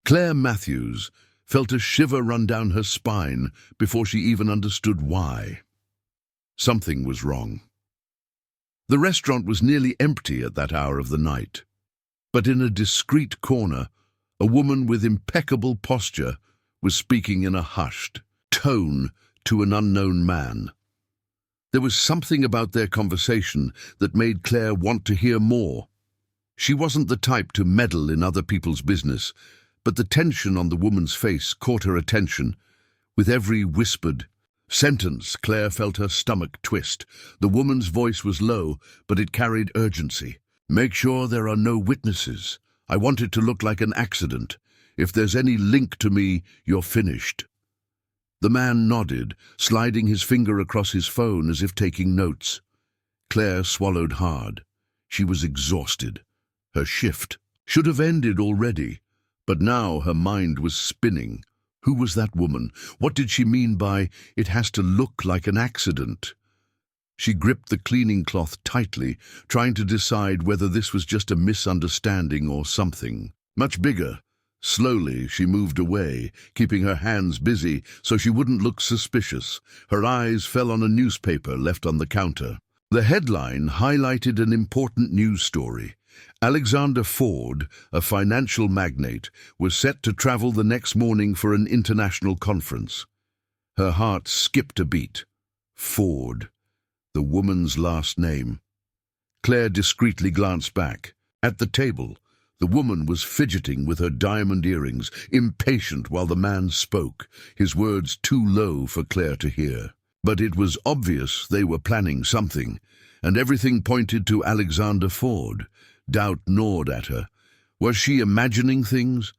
Claire Matthews felt a shiver run down her spine before she even understood why. Something was wrong. The restaurant was nearly empty at that hour of the night, but in a discreet corner, a woman with impeccable posture was speaking in a hushed tone to an unknown man. There was something about their conversation that made Claire want to hear more. She wasn't the type to meddle in other people's business, but the tension on the woman's face caught her attention. With every whispered sentence, Claire felt her stomach twist. The woman's voice was low, but it carried urgency. "Make sure there are no witnesses. I want it to look like an accident. If there's any link to me, you're finished." The man nodded, sliding his finger across his phone as if taking notes. Claire swallowed hard. She was exhausted. Her shift should have ended already, but now her mind was spinning. Who was that woman? What did she mean by, "It has to look like an accident"? She gripped the cleaning cloth tightly, trying to decide whether this was just a misunderstanding or something much bigger. Slowly, she moved away, keeping her hands busy so she wouldn't look suspicious. Her eyes fell on a newspaper left on the counter. The headline highlighted an important news story. Alexander Ford, a financial magnate, was set to travel the next morning for an international conference. Her heart skipped a beat. Ford, the woman's last name. Claire discreetly glanced back. At the table, the woman was fidgeting with her diamond earrings, impatient while the man spoke, his words too low for Claire to hear. But it was obvious they were planning something, and everything pointed to Alexander Ford. Doubt gnawed at her. Was she imagining things?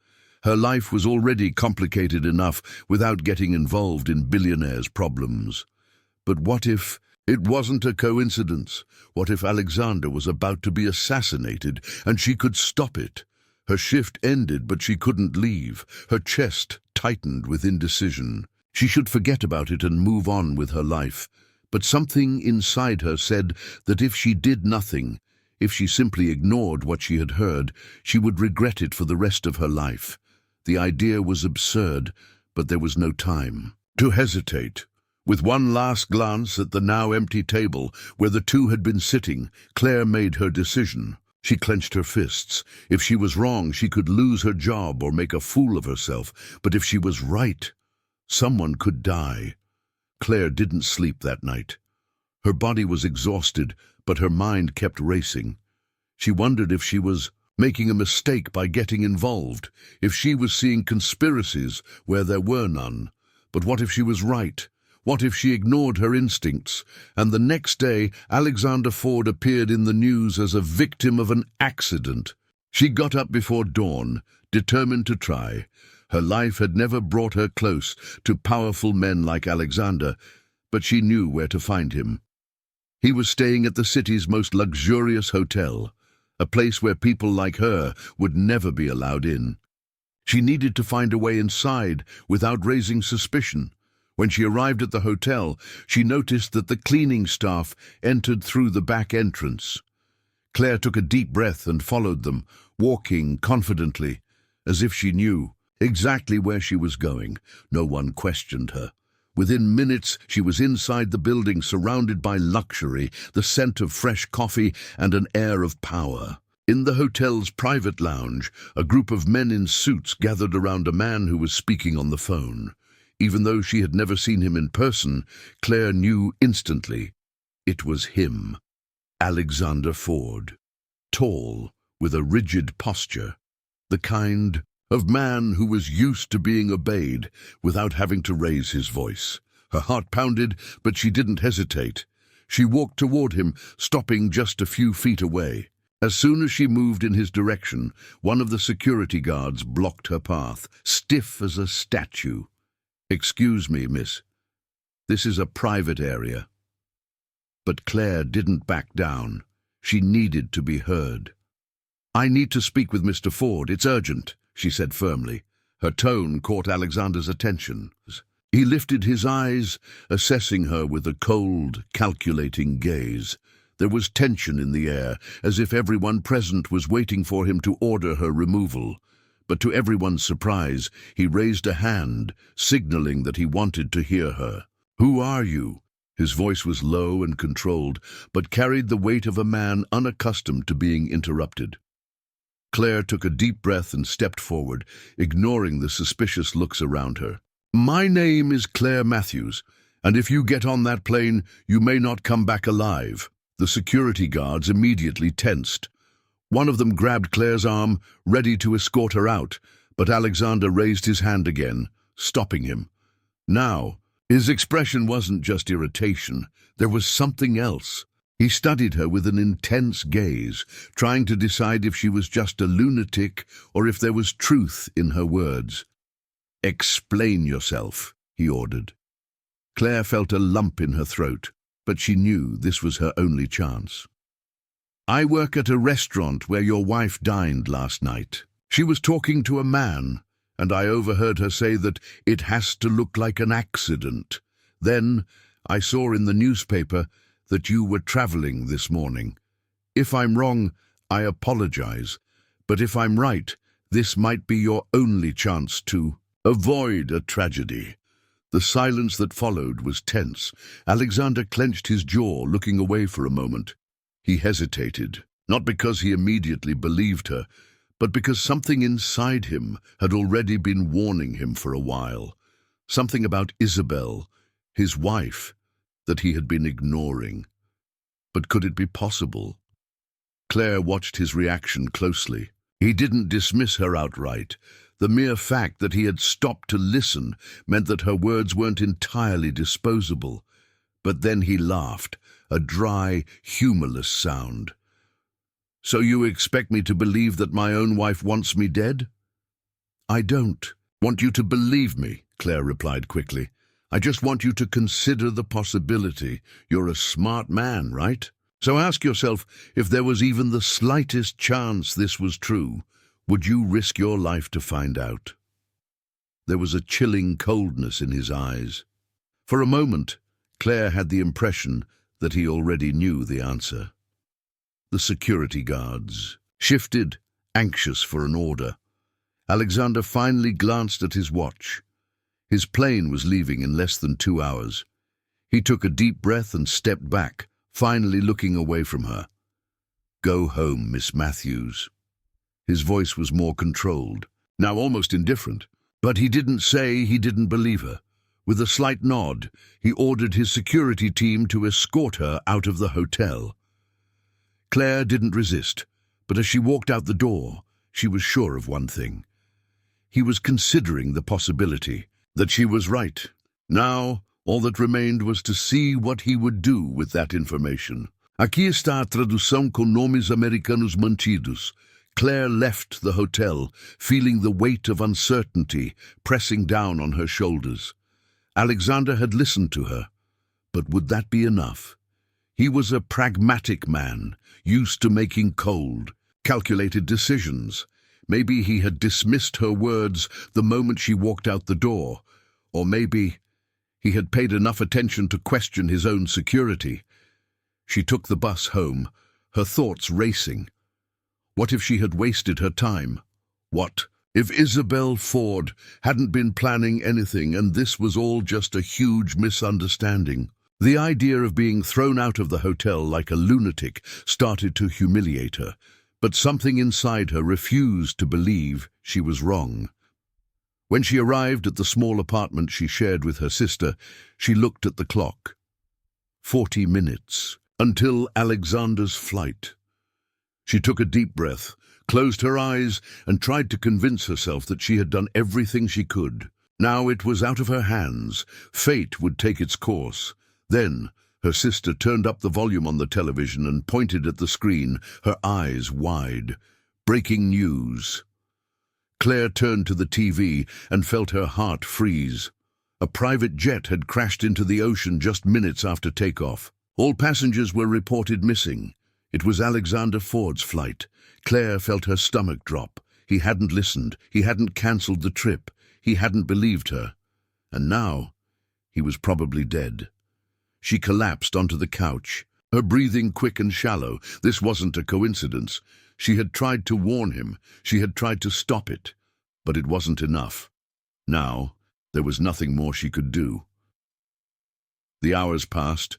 Her life was already complicated enough without getting involved in billionaires' problems. But what if it wasn't a coincidence? What if Alexander was about to be assassinated and she could stop it? Her shift ended, but she couldn't leave. Her chest tightened with indecision. She should forget about it and move on with her life. But something inside her said that if she did nothing, if she simply ignored what she had heard, she would regret it for the rest of her life. The idea was absurd, but there was no time to hesitate. With one last glance at the now empty table where the two had been sitting, Claire made her decision. She clenched her fists. If she was wrong, she could lose her job or make a fool of herself. But if she was right, someone could die. Claire didn't sleep that night. Her body was exhausted, but her mind kept racing. She wondered if she was making a mistake by getting involved, if she was seeing conspiracies where there were none. But what if she was right? What if she ignored her instincts, and the next day Alexander Ford appeared in the news as a victim of an accident? She got up before dawn, determined to try. Her life had never brought her close to powerful men like Alexander, but she knew where to find him. He was staying at the city's most luxurious hotel, a place where people like her would never be allowed in. She needed to find a way inside without raising suspicion. When she arrived at the hotel, she noticed that the cleaning staff entered through the back entrance. Claire took a deep breath and followed them, walking confidently, as if she knew exactly where she was going. No one questioned her. Within minutes, she was inside the building, surrounded by luxury, the scent of fresh coffee, and an air of power. In the hotel's private lounge, a group of men in suits gathered around a man who was speaking on the phone. Even though she had never seen him in person, Claire knew instantly it was him, Alexander Ford. Tall, with a rigid posture, the kind of man who was used to being obeyed without having to raise his voice. Her heart pounded, but she didn't hesitate. She walked toward him, stopping just a few feet away. As soon as she moved in his direction, one of the security guards blocked her path, stiff as a statue. "Excuse me, miss. This is a private area." But Claire didn't back down. She needed to be heard. "I need to speak with Mr. Ford. It's urgent," she said firmly. Her tone caught Alexander's attention. He lifted his eyes, assessing her with a cold, calculating gaze. There was tension in the air, as if everyone present was waiting for him to order her removal. But to everyone's surprise, he raised a hand, signaling that he wanted to hear her. "Who are you?" His voice was low and controlled, but carried the weight of a man unaccustomed to being interrupted. Claire took a deep breath and stepped forward, ignoring the suspicious looks around her. "My name is Claire Matthews, and if you get on that plane, you may not come back alive." The security guards immediately tensed. One of them grabbed Claire's arm, ready to escort her out, but Alexander raised his hand again, stopping him. Now, his expression wasn't just irritation, there was something else. He studied her with an intense gaze, trying to decide if she was just a lunatic or if there was truth in her words. "Explain yourself," he ordered. Claire felt a lump in her throat, but she knew this was her only chance. "I work at a restaurant where your wife dined last night. She was talking to a man, and I overheard her say that it has to look like an accident. Then I saw in the newspaper that you were traveling this morning. If I'm wrong, I apologize, but if I'm right, this might be your only chance to avoid a tragedy." The silence that followed was tense. Alexander clenched his jaw, looking away for a moment. He hesitated, not because he immediately believed her, but because something inside him had already been warning him for a while. Something about Isabel, his wife, that he had been ignoring. But could it be possible? Claire watched his reaction closely. He didn't dismiss her outright. The mere fact that he had stopped to listen meant that her words weren't entirely disposable. But then he laughed, a dry, humorless sound. "So you expect me to believe that my own wife wants me dead?" "I don't want you to believe me," Claire replied quickly. "I just want you to consider the possibility. You're a smart man, right? So ask yourself, if there was even the slightest chance this was true, would you risk your life to find out?" There was a chilling coldness in his eyes. For a moment, Claire had the impression that he already knew the answer. The security guards shifted, anxious for an order. Alexander finally glanced at his watch. His plane was leaving in less than 2 hours. He took a deep breath and stepped back, finally looking away from her. "Go home, Miss Matthews." His voice was more controlled, now almost indifferent, but he didn't say he didn't believe her. With a slight nod, he ordered his security team to escort her out of the hotel. Claire didn't resist, but as she walked out the door, she was sure of one thing. He was considering the possibility that she was right. Now, all that remained was to see what he would do with that information. Aqui está a tradução com nomes americanos mantidos. Claire left the hotel, feeling the weight of uncertainty pressing down on her shoulders. Alexander had listened to her, but would that be enough? He was a pragmatic man, used to making cold, calculated decisions. Maybe he had dismissed her words the moment she walked out the door, or maybe he had paid enough attention to question his own security. She took the bus home, her thoughts racing. What if she had wasted her time? What if Isabel Ford hadn't been planning anything and this was all just a huge misunderstanding? The idea of being thrown out of the hotel like a lunatic started to humiliate her, but something inside her refused to believe she was wrong. When she arrived at the small apartment she shared with her sister, she looked at the clock. 40 minutes until Alexander's flight. She took a deep breath, closed her eyes, and tried to convince herself that she had done everything she could. Now it was out of her hands. Fate would take its course. Then her sister turned up the volume on the television and pointed at the screen, her eyes wide. Breaking news. Claire turned to the TV and felt her heart freeze. A private jet had crashed into the ocean just minutes after takeoff. All passengers were reported missing. It was Alexander Ford's flight. Claire felt her stomach drop. He hadn't listened. He hadn't cancelled the trip. He hadn't believed her. And now, he was probably dead. She collapsed onto the couch, her breathing quick and shallow. This wasn't a coincidence. She had tried to warn him. She had tried to stop it. But it wasn't enough. Now, there was nothing more she could do. The hours passed,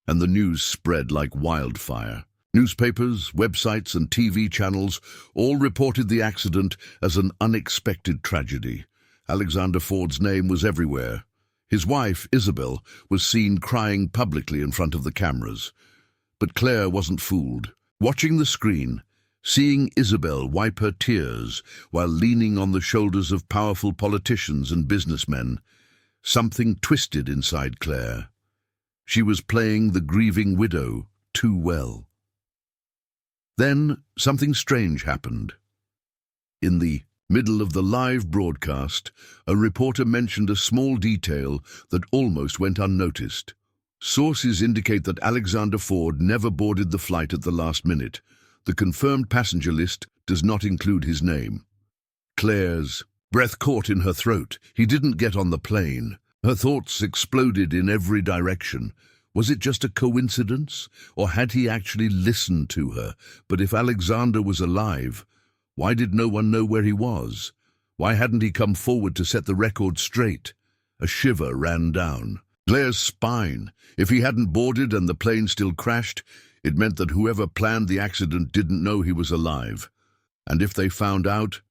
and the news spread like wildfire. Newspapers, websites, and TV channels all reported the accident as an unexpected tragedy. Alexander Ford's name was everywhere. His wife, Isabel, was seen crying publicly in front of the cameras. But Claire wasn't fooled. Watching the screen, seeing Isabel wipe her tears while leaning on the shoulders of powerful politicians and businessmen, something twisted inside Claire. She was playing the grieving widow too well. Then something strange happened. In the middle of the live broadcast, a reporter mentioned a small detail that almost went unnoticed. Sources indicate that Alexander Ford never boarded the flight at the last minute. The confirmed passenger list does not include his name. Claire's breath caught in her throat. He didn't get on the plane. Her thoughts exploded in every direction. Was it just a coincidence, or had he actually listened to her? But if Alexander was alive, why did no one know where he was? Why hadn't he come forward to set the record straight? A shiver ran down Claire's spine. If he hadn't boarded and the plane still crashed, it meant that whoever planned the accident didn't know he was alive. And if they found out,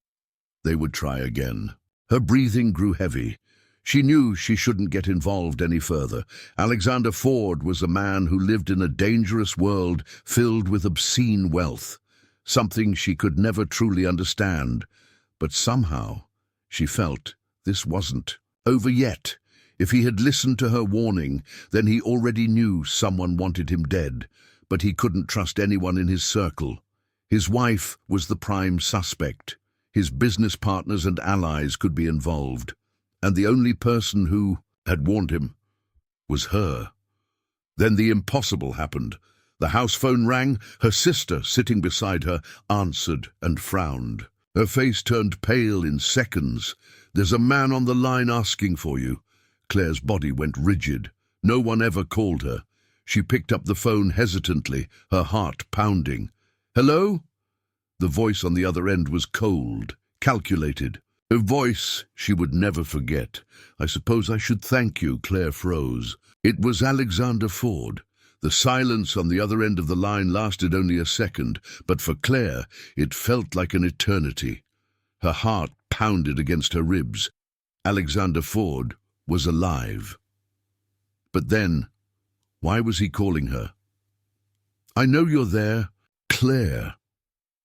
they would try again. Her breathing grew heavy. She knew she shouldn't get involved any further. Alexander Ford was a man who lived in a dangerous world filled with obscene wealth, something she could never truly understand. But somehow, she felt this wasn't over yet. If he had listened to her warning, then he already knew someone wanted him dead, but he couldn't trust anyone in his circle. His wife was the prime suspect. His business partners and allies could be involved. And the only person who had warned him was her. Then the impossible happened. The house phone rang. Her sister, sitting beside her, answered and frowned. Her face turned pale in seconds. "There's a man on the line asking for you." Claire's body went rigid. No one ever called her. She picked up the phone hesitantly, her heart pounding. "Hello?" The voice on the other end was cold, calculated. A voice she would never forget. "I suppose I should thank you," Claire froze. It was Alexander Ford. The silence on the other end of the line lasted only a second, but for Claire it felt like an eternity. Her heart pounded against her ribs. Alexander Ford was alive. But then, why was he calling her? "I know you're there, Claire."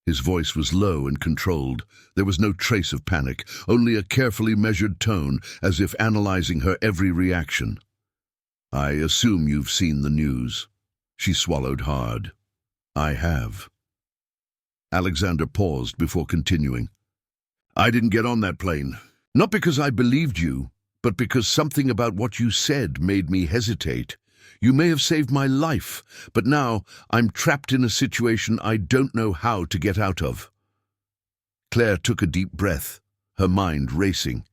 His voice was low and controlled. There was no trace of panic, only a carefully measured tone, as if analyzing her every reaction. "I assume you've seen the news." She swallowed hard. "I have." Alexander paused before continuing. "I didn't get on that plane. Not because I believed you, but because something about what you said made me hesitate. You may have saved my life, but now I'm trapped in a situation I don't know how to get out of." Claire took a deep breath, her mind racing.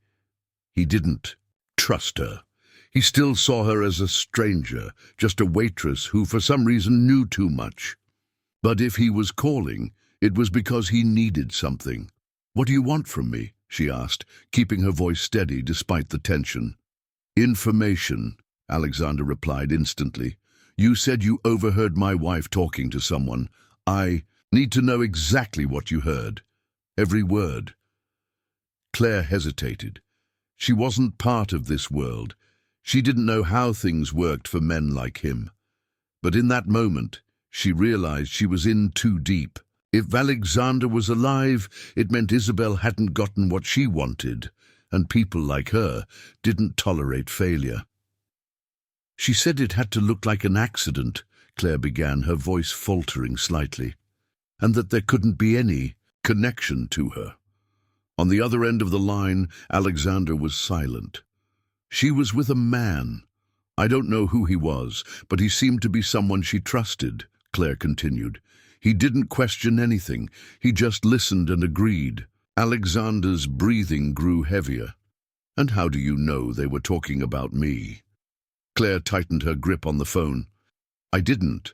He didn't trust her. He still saw her as a stranger, just a waitress who for some reason knew too much. But if he was calling, it was because he needed something. "What do you want from me?" she asked, keeping her voice steady despite the tension. "Information," Alexander replied instantly. "You said you overheard my wife talking to someone. I need to know exactly what you heard. Every word." Claire hesitated. She wasn't part of this world. She didn't know how things worked for men like him. But in that moment, she realized she was in too deep. If Alexander was alive, it meant Isabel hadn't gotten what she wanted, and people like her didn't tolerate failure. "She said it had to look like an accident," Claire began, her voice faltering slightly, "and that there couldn't be any connection to her." On the other end of the line, Alexander was silent. "She was with a man. I don't know who he was, but he seemed to be someone she trusted," Claire continued. "He didn't question anything. He just listened and agreed." Alexander's breathing grew heavier. "And how do you know they were talking about me?" Claire tightened her grip on the phone. "I didn't.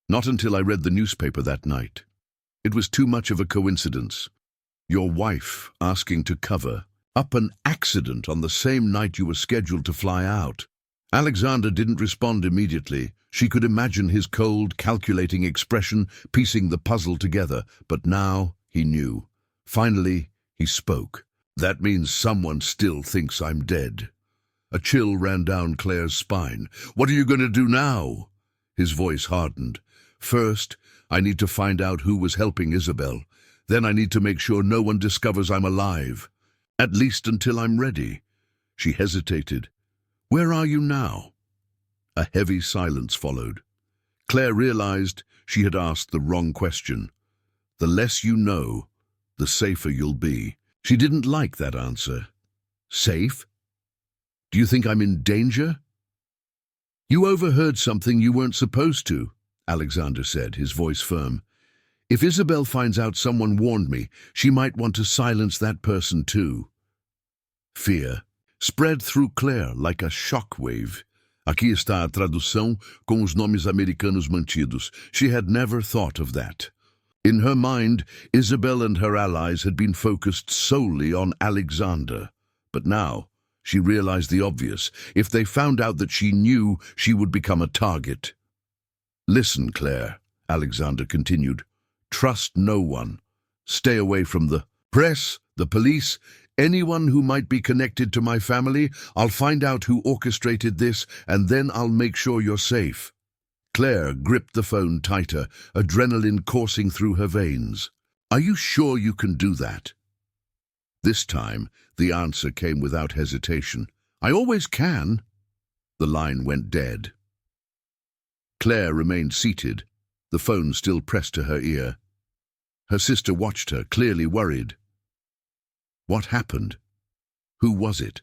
Not until I read the newspaper that night. It was too much of a coincidence. Your wife asking to cover up an accident on the same night you were scheduled to fly out. Alexander didn't respond immediately. She could imagine his cold, calculating expression piecing the puzzle together, but now he knew. Finally, he spoke. That means someone still thinks I'm dead. A chill ran down Claire's spine. What are you going to do now? His voice hardened. First, I need to find out who was helping Isabel. Then I need to make sure no one discovers I'm alive. At least until I'm ready. She hesitated. Where are you now? A heavy silence followed. Claire realized she had asked the wrong question. The less you know, the safer you'll be. She didn't like that answer. Safe? Do you think I'm in danger? You overheard something you weren't supposed to, Alexander said, his voice firm. If Isabel finds out someone warned me, she might want to silence that person too. Fear spread through Claire like a shockwave. Aqui está a tradução com os nomes americanos mantidos. She had never thought of that. In her mind, Isabel and her allies had been focused solely on Alexander. But now, she realized the obvious. If they found out that she knew, she would become a target. Listen, Claire, Alexander continued. Trust no one. Stay away from the press, the police, anyone who might be connected to my family. I'll find out who orchestrated this, and then I'll make sure you're safe. Claire gripped the phone tighter, adrenaline coursing through her veins. Are you sure you can do that? This time, the answer came without hesitation. I always can. The line went dead. Claire remained seated, the phone still pressed to her ear. Her sister watched her, clearly worried. What happened? Who was it?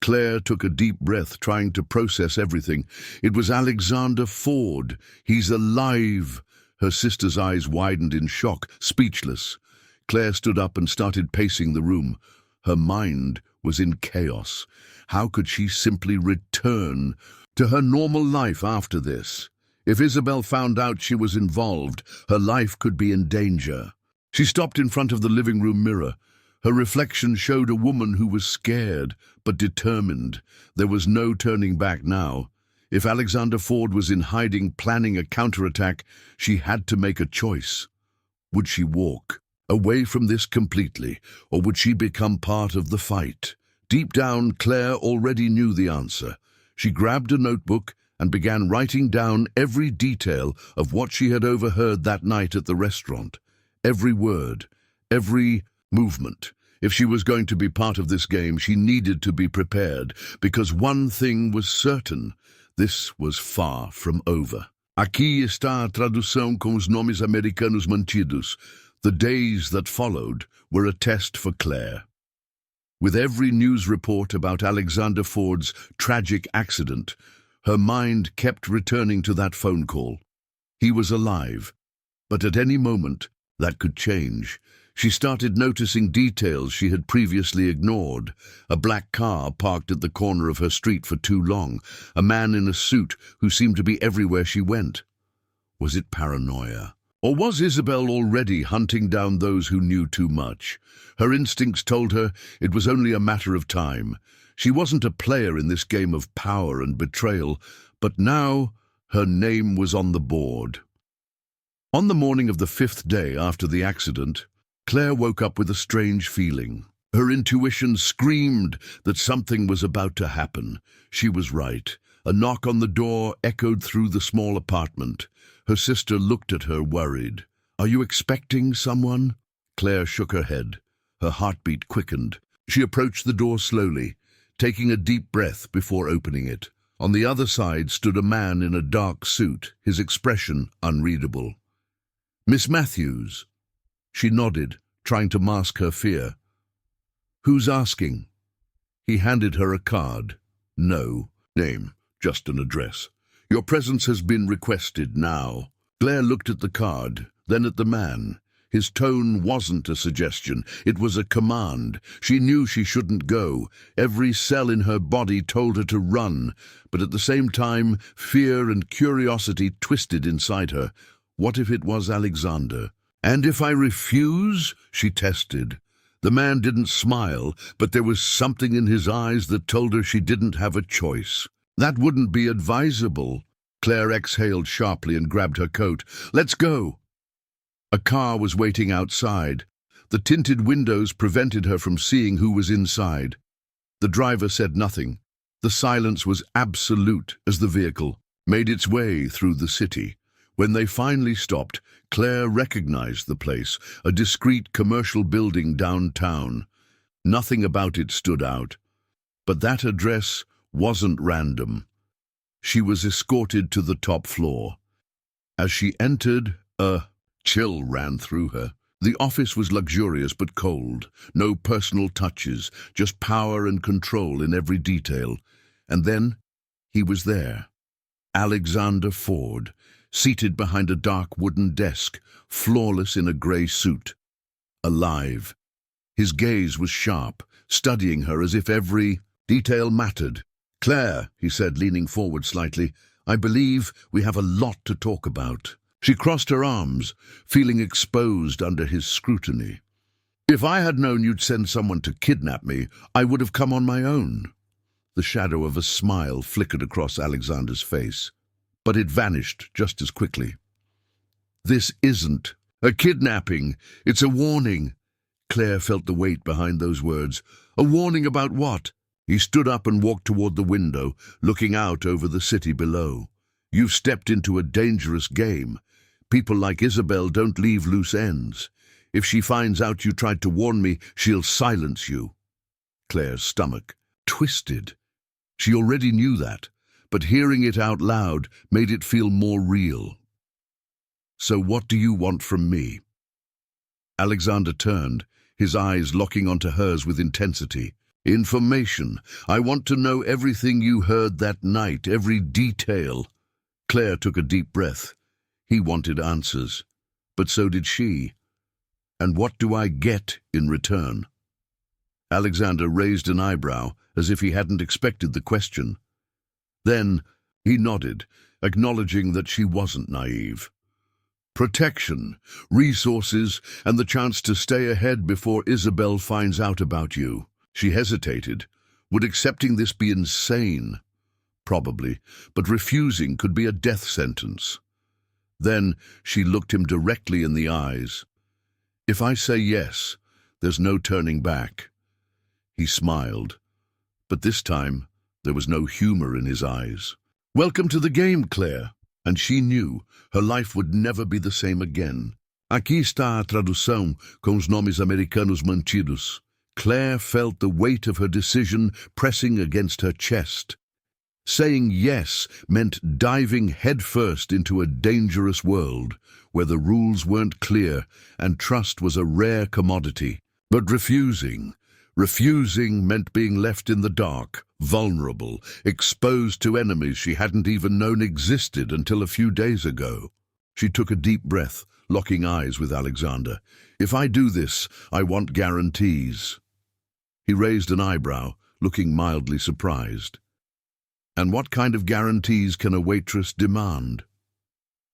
Claire took a deep breath, trying to process everything. It was Alexander Ford. He's alive. Her sister's eyes widened in shock, speechless. Claire stood up and started pacing the room. Her mind was in chaos. How could she simply return to her normal life after this? If Isabel found out she was involved, her life could be in danger. She stopped in front of the living room mirror. Her reflection showed a woman who was scared, but determined. There was no turning back now. If Alexander Ford was in hiding, planning a counterattack, she had to make a choice. Would she walk away from this completely, or would she become part of the fight? Deep down, Claire already knew the answer. She grabbed a notebook and began writing down every detail of what she had overheard that night at the restaurant. Every word, every movement. If she was going to be part of this game, she needed to be prepared, because one thing was certain. This was far from over. Aqui está a tradução com os nomes americanos mantidos. The days that followed were a test for Claire. With every news report about Alexander Ford's tragic accident, her mind kept returning to that phone call. He was alive, but at any moment, that could change. She started noticing details she had previously ignored. A black car parked at the corner of her street for too long. A man in a suit who seemed to be everywhere she went. Was it paranoia? Or was Isabel already hunting down those who knew too much? Her instincts told her it was only a matter of time. She wasn't a player in this game of power and betrayal, but now her name was on the board. On the morning of the 5th day after the accident, Claire woke up with a strange feeling. Her intuition screamed that something was about to happen. She was right. A knock on the door echoed through the small apartment. Her sister looked at her, worried. Are you expecting someone? Claire shook her head. Her heartbeat quickened. She approached the door slowly, taking a deep breath before opening it. On the other side stood a man in a dark suit, his expression unreadable. Miss Matthews. She nodded, trying to mask her fear. Who's asking? He handed her a card. No name, just an address. Your presence has been requested now. Claire looked at the card, then at the man. His tone wasn't a suggestion, it was a command. She knew she shouldn't go. Every cell in her body told her to run, but at the same time, fear and curiosity twisted inside her. What if it was Alexander? "And if I refuse?" she tested. The man didn't smile, but there was something in his eyes that told her she didn't have a choice. "That wouldn't be advisable." Claire exhaled sharply and grabbed her coat. "Let's go." A car was waiting outside. The tinted windows prevented her from seeing who was inside. The driver said nothing. The silence was absolute as the vehicle made its way through the city. When they finally stopped, Claire recognized the place, a discreet commercial building downtown. Nothing about it stood out. But that address wasn't random. She was escorted to the top floor. As she entered, a chill ran through her. The office was luxurious but cold. No personal touches, just power and control in every detail. And then he was there. Alexander Ford, seated behind a dark wooden desk, flawless in a grey suit. Alive. His gaze was sharp, studying her as if every detail mattered. "Claire," he said, leaning forward slightly, "I believe we have a lot to talk about." She crossed her arms, feeling exposed under his scrutiny. "If I had known you'd send someone to kidnap me, I would have come on my own." The shadow of a smile flickered across Alexander's face, but it vanished just as quickly. "This isn't a kidnapping. It's a warning." Claire felt the weight behind those words. "A warning about what?" He stood up and walked toward the window, looking out over the city below. "You've stepped into a dangerous game. People like Isabel don't leave loose ends. If she finds out you tried to warn me, she'll silence you." Claire's stomach twisted. She already knew that, but hearing it out loud made it feel more real. "So what do you want from me?" Alexander turned, his eyes locking onto hers with intensity. "Information. I want to know everything you heard that night, every detail." Claire took a deep breath. He wanted answers, but so did she. "And what do I get in return?" Alexander raised an eyebrow, as if he hadn't expected the question. Then he nodded, acknowledging that she wasn't naive. "Protection, resources, and the chance to stay ahead before Isabel finds out about you." She hesitated. Would accepting this be insane? Probably, but refusing could be a death sentence. Then she looked him directly in the eyes. "If I say yes, there's no turning back." He smiled, but this time there was no humor in his eyes. "Welcome to the game, Claire." And she knew her life would never be the same again. Aqui está a tradução com os nomes americanos mantidos. Claire felt the weight of her decision pressing against her chest. Saying yes meant diving headfirst into a dangerous world where the rules weren't clear and trust was a rare commodity. But refusing meant being left in the dark, vulnerable, exposed to enemies she hadn't even known existed until a few days ago. She took a deep breath, locking eyes with Alexander. "If I do this, I want guarantees." He raised an eyebrow, looking mildly surprised. "And what kind of guarantees can a waitress demand?"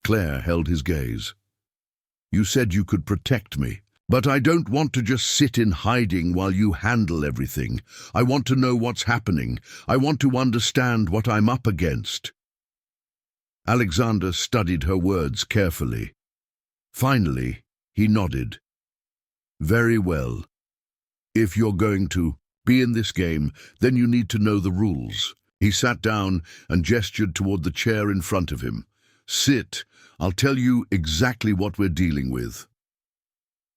Claire held his gaze. "You said you could protect me. But I don't want to just sit in hiding while you handle everything. I want to know what's happening. I want to understand what I'm up against." Alexander studied her words carefully. Finally, he nodded. "Very well. If you're going to be in this game, then you need to know the rules." He sat down and gestured toward the chair in front of him. "Sit. I'll tell you exactly what we're dealing with."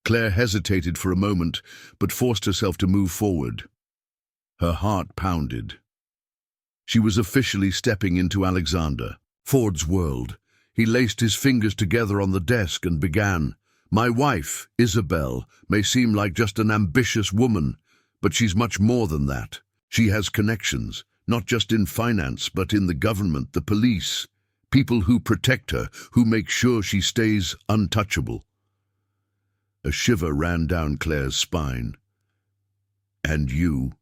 Claire hesitated for a moment, but forced herself to move forward. Her heart pounded. She was officially stepping into Alexander Ford's world. He laced his fingers together on the desk and began. "My wife, Isabel, may seem like just an ambitious woman, but she's much more than that. She has connections, not just in finance, but in the government, the police, people who protect her, who make sure she stays untouchable." A shiver ran down Claire's spine. "And you?"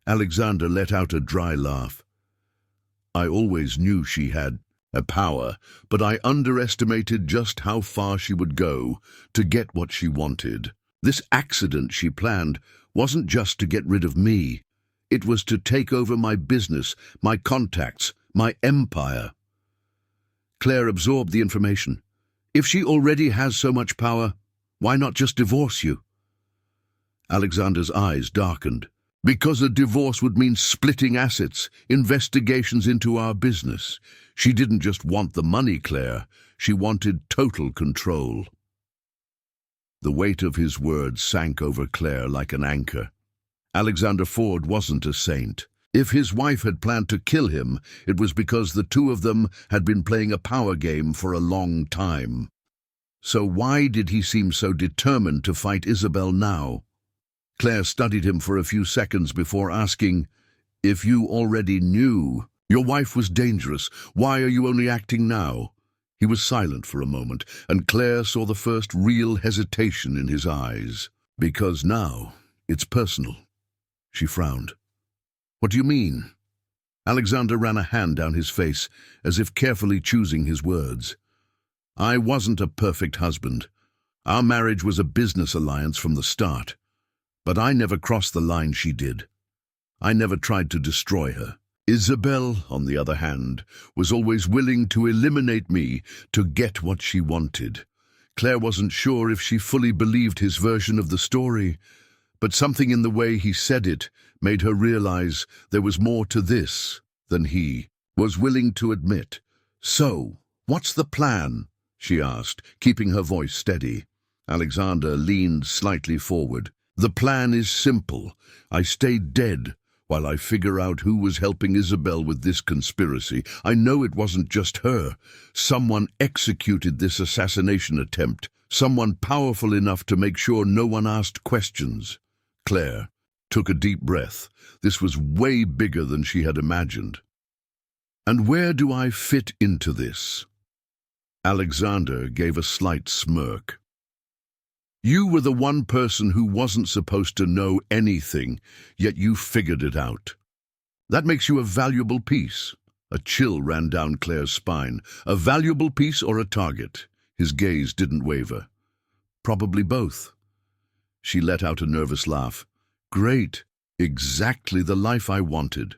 Alexander let out a dry laugh. "I always knew she had A power, but I underestimated just how far she would go to get what she wanted. This accident she planned wasn't just to get rid of me. It was to take over my business, my contacts, my empire. Claire absorbed the information. If she already has so much power, why not just divorce you? Alexander's eyes darkened. Because a divorce would mean splitting assets, investigations into our business. She didn't just want the money, Claire. She wanted total control. The weight of his words sank over Claire like an anchor. Alexander Ford wasn't a saint. If his wife had planned to kill him, it was because the two of them had been playing a power game for a long time. So why did he seem so determined to fight Isabel now? Claire studied him for a few seconds before asking, "If you already knew your wife was dangerous, why are you only acting now?" He was silent for a moment, and Claire saw the first real hesitation in his eyes. "Because now it's personal." She frowned. "What do you mean?" Alexander ran a hand down his face, as if carefully choosing his words. "I wasn't a perfect husband. Our marriage was a business alliance from the start. But I never crossed the line she did. I never tried to destroy her. Isabel, on the other hand, was always willing to eliminate me to get what she wanted." Claire wasn't sure if she fully believed his version of the story, but something in the way he said it made her realize there was more to this than he was willing to admit. "So, what's the plan?" she asked, keeping her voice steady. Alexander leaned slightly forward. "The plan is simple. I stay dead while I figure out who was helping Isabel with this conspiracy. I know it wasn't just her. Someone executed this assassination attempt. Someone powerful enough to make sure no one asked questions." Claire took a deep breath. This was way bigger than she had imagined. "And where do I fit into this?" Alexander gave a slight smirk. "You were the one person who wasn't supposed to know anything, yet you figured it out. That makes you a valuable piece." A chill ran down Claire's spine. "A valuable piece or a target?" His gaze didn't waver. "Probably both." She let out a nervous laugh. "Great. Exactly the life I wanted."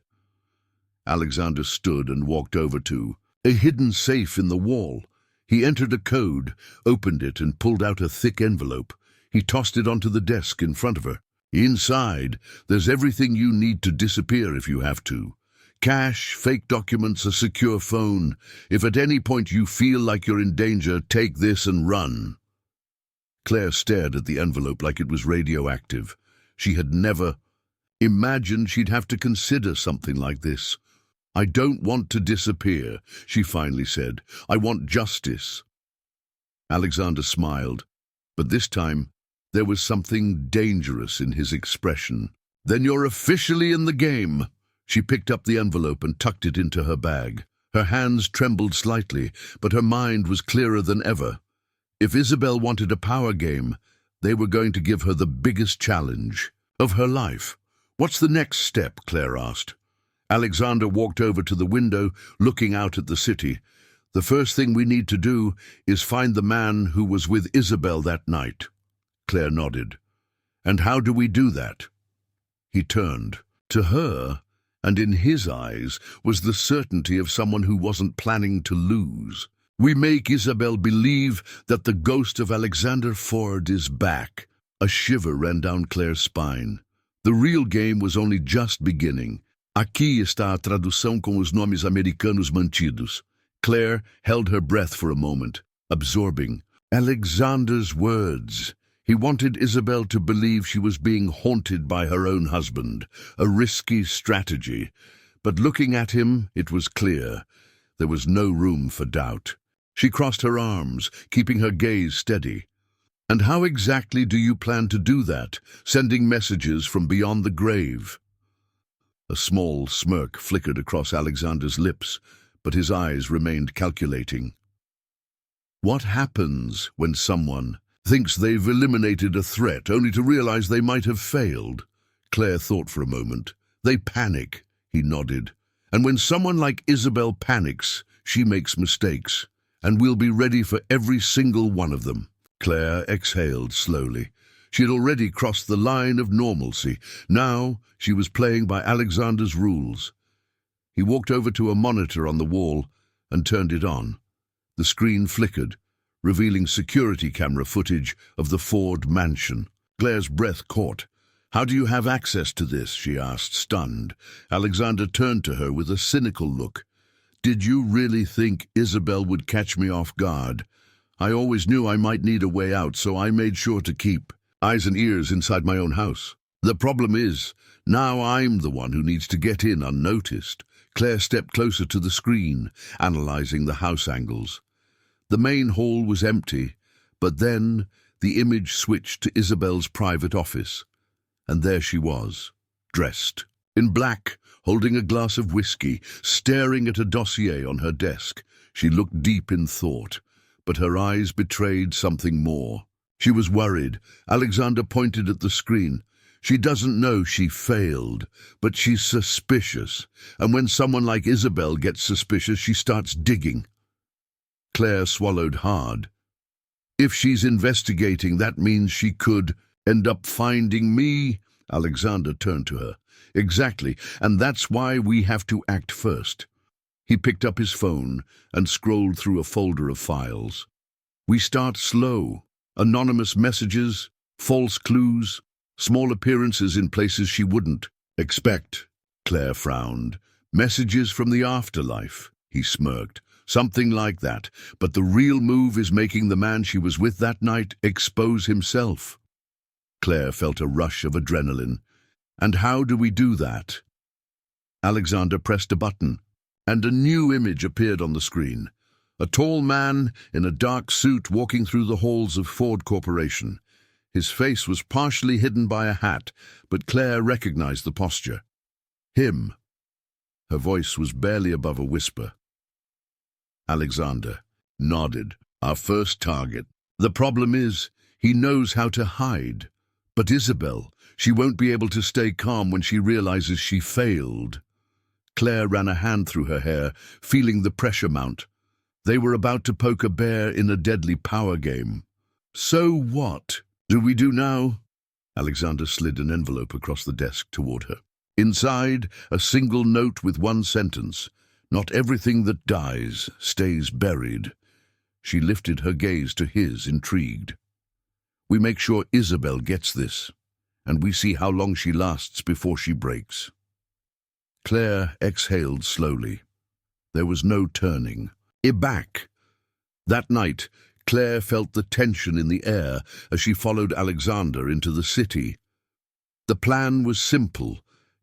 Alexander stood and walked over to a hidden safe in the wall. He entered a code, opened it, and pulled out a thick envelope. He tossed it onto the desk in front of her. "Inside, there's everything you need to disappear if you have to. Cash, fake documents, a secure phone. If at any point you feel like you're in danger, take this and run." Claire stared at the envelope like it was radioactive. She had never imagined she'd have to consider something like this. "I don't want to disappear," she finally said. "I want justice." Alexander smiled, but this time there was something dangerous in his expression. "Then you're officially in the game." She picked up the envelope and tucked it into her bag. Her hands trembled slightly, but her mind was clearer than ever. If Isabel wanted a power game, they were going to give her the biggest challenge of her life. "What's the next step?" Claire asked. Alexander walked over to the window, looking out at the city. "The first thing we need to do is find the man who was with Isabel that night." Claire nodded. "And how do we do that?" He turned. To her, and in his eyes, was the certainty of someone who wasn't planning to lose. "We make Isabel believe that the ghost of Alexander Ford is back." A shiver ran down Claire's spine. The real game was only just beginning. Aqui está a tradução com os nomes americanos mantidos. Claire held her breath for a moment, absorbing Alexander's words. He wanted Isabel to believe she was being haunted by her own husband, a risky strategy. But looking at him, it was clear. There was no room for doubt. She crossed her arms, keeping her gaze steady. "And how exactly do you plan to do that, sending messages from beyond the grave?" A small smirk flickered across Alexander's lips, but his eyes remained calculating. "What happens when someone thinks they've eliminated a threat only to realize they might have failed?" Claire thought for a moment. "They panic," he nodded. "And when someone like Isabel panics, She makes mistakes, and we'll be ready for every single one of them. Claire exhaled slowly. She had already crossed the line of normalcy. Now she was playing by Alexander's rules. He walked over to a monitor on the wall and turned it on. The screen flickered, revealing security camera footage of the Ford mansion. Claire's breath caught. "How do you have access to this?" she asked, stunned. Alexander turned to her with a cynical look. "Did you really think Isabel would catch me off guard? I always knew I might need a way out, so I made sure to keep eyes and ears inside my own house. The problem is, now I'm the one who needs to get in unnoticed." Claire stepped closer to the screen, analyzing the house angles. The main hall was empty, but then the image switched to Isabel's private office. And there she was, dressed in black, holding a glass of whiskey, staring at a dossier on her desk. She looked deep in thought, but her eyes betrayed something more. She was worried. Alexander pointed at the screen. "She doesn't know she failed, but she's suspicious. And when someone like Isabel gets suspicious, she starts digging." Claire swallowed hard. "If she's investigating, that means she could end up finding me." Alexander turned to her. "Exactly, and that's why we have to act first." He picked up his phone and scrolled through a folder of files. "We start slow. Anonymous messages, false clues, small appearances in places she wouldn't expect." Claire frowned. "Messages from the afterlife," he smirked. "Something like that. But the real move is making the man she was with that night expose himself." Claire felt a rush of adrenaline. "And how do we do that?" Alexander pressed a button, and a new image appeared on the screen. A tall man in a dark suit walking through the halls of Ford Corporation. His face was partially hidden by a hat, but Claire recognized the posture. "Him." Her voice was barely above a whisper. Alexander nodded. "Our first target. The problem is, he knows how to hide. But Isabel, she won't be able to stay calm when she realizes she failed." Claire ran a hand through her hair, feeling the pressure mount. They were about to poke a bear in a deadly power game. "So what do we do now?" Alexander slid an envelope across the desk toward her. Inside, a single note with one sentence. "Not everything that dies stays buried." She lifted her gaze to his, intrigued. "We make sure Isabel gets this, and we see how long she lasts before she breaks." Claire exhaled slowly. There was no turning. Back. That night, Claire felt the tension in the air as she followed Alexander into the city. The plan was simple.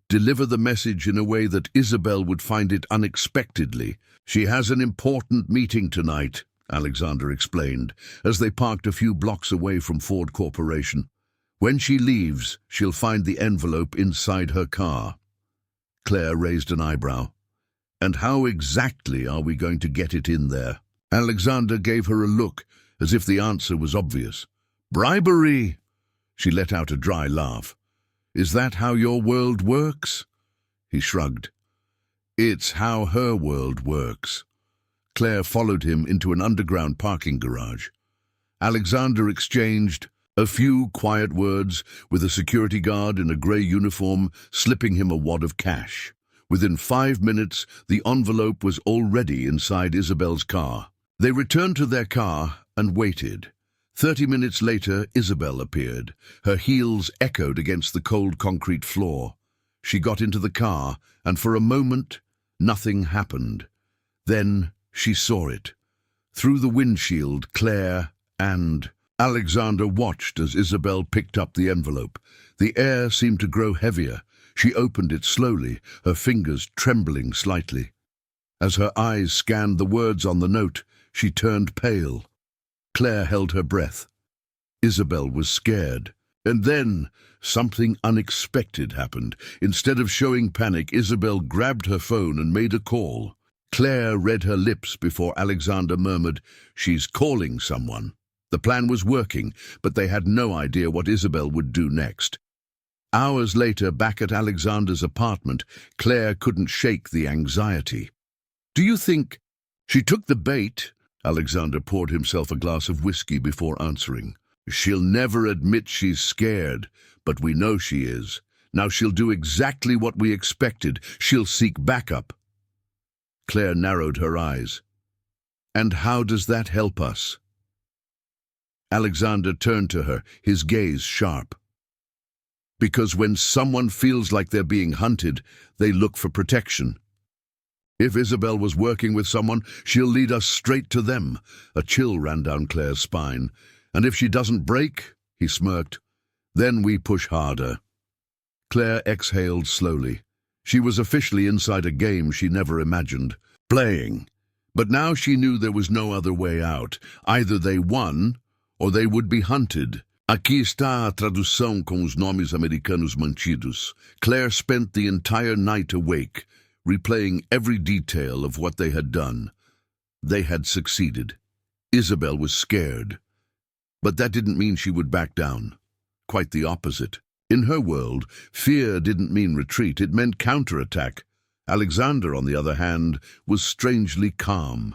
Deliver the message in a way that Isabel would find it unexpectedly. "She has an important meeting tonight," Alexander explained, as they parked a few blocks away from Ford Corporation. "When she leaves, she'll find the envelope inside her car." Claire raised an eyebrow. "And how exactly are we going to get it in there?" Alexander gave her a look, as if the answer was obvious. "Bribery!" She let out a dry laugh. "Is that how your world works?" He shrugged. "It's how her world works." Claire followed him into an underground parking garage. Alexander exchanged a few quiet words with a security guard in a grey uniform, slipping him a wad of cash. Within 5 minutes, the envelope was already inside Isabel's car. They returned to their car and waited. 30 minutes later, Isabel appeared. Her heels echoed against the cold concrete floor. She got into the car, and for a moment, nothing happened. Then she saw it. Through the windshield, Claire and Alexander watched as Isabel picked up the envelope. The air seemed to grow heavier. She opened it slowly, her fingers trembling slightly. As her eyes scanned the words on the note, she turned pale. Claire held her breath. Isabel was scared. And then something unexpected happened. Instead of showing panic, Isabel grabbed her phone and made a call. Claire read her lips before Alexander murmured, "She's calling someone." The plan was working, but they had no idea what Isabel would do next. Hours later, back at Alexander's apartment, Claire couldn't shake the anxiety. "Do you think She took the bait. Alexander poured himself a glass of whiskey before answering. She'll never admit she's scared, but we know she is. Now she'll do exactly what we expected. She'll seek backup. Claire narrowed her eyes. And how does that help us? Alexander turned to her, his gaze sharp. Because when someone feels like they're being hunted, they look for protection. If Isabel was working with someone, she'll lead us straight to them. A chill ran down Claire's spine. And if she doesn't break, he smirked, then we push harder. Claire exhaled slowly. She was officially inside a game she never imagined, playing. But now she knew there was no other way out. Either they won, or they would be hunted. Aqui está a tradução com os nomes americanos mantidos. Claire spent the entire night awake, replaying every detail of what they had done. They had succeeded. Isabel was scared. But that didn't mean she would back down. Quite the opposite. In her world, fear didn't mean retreat, it meant counterattack. Alexander, on the other hand, was strangely calm.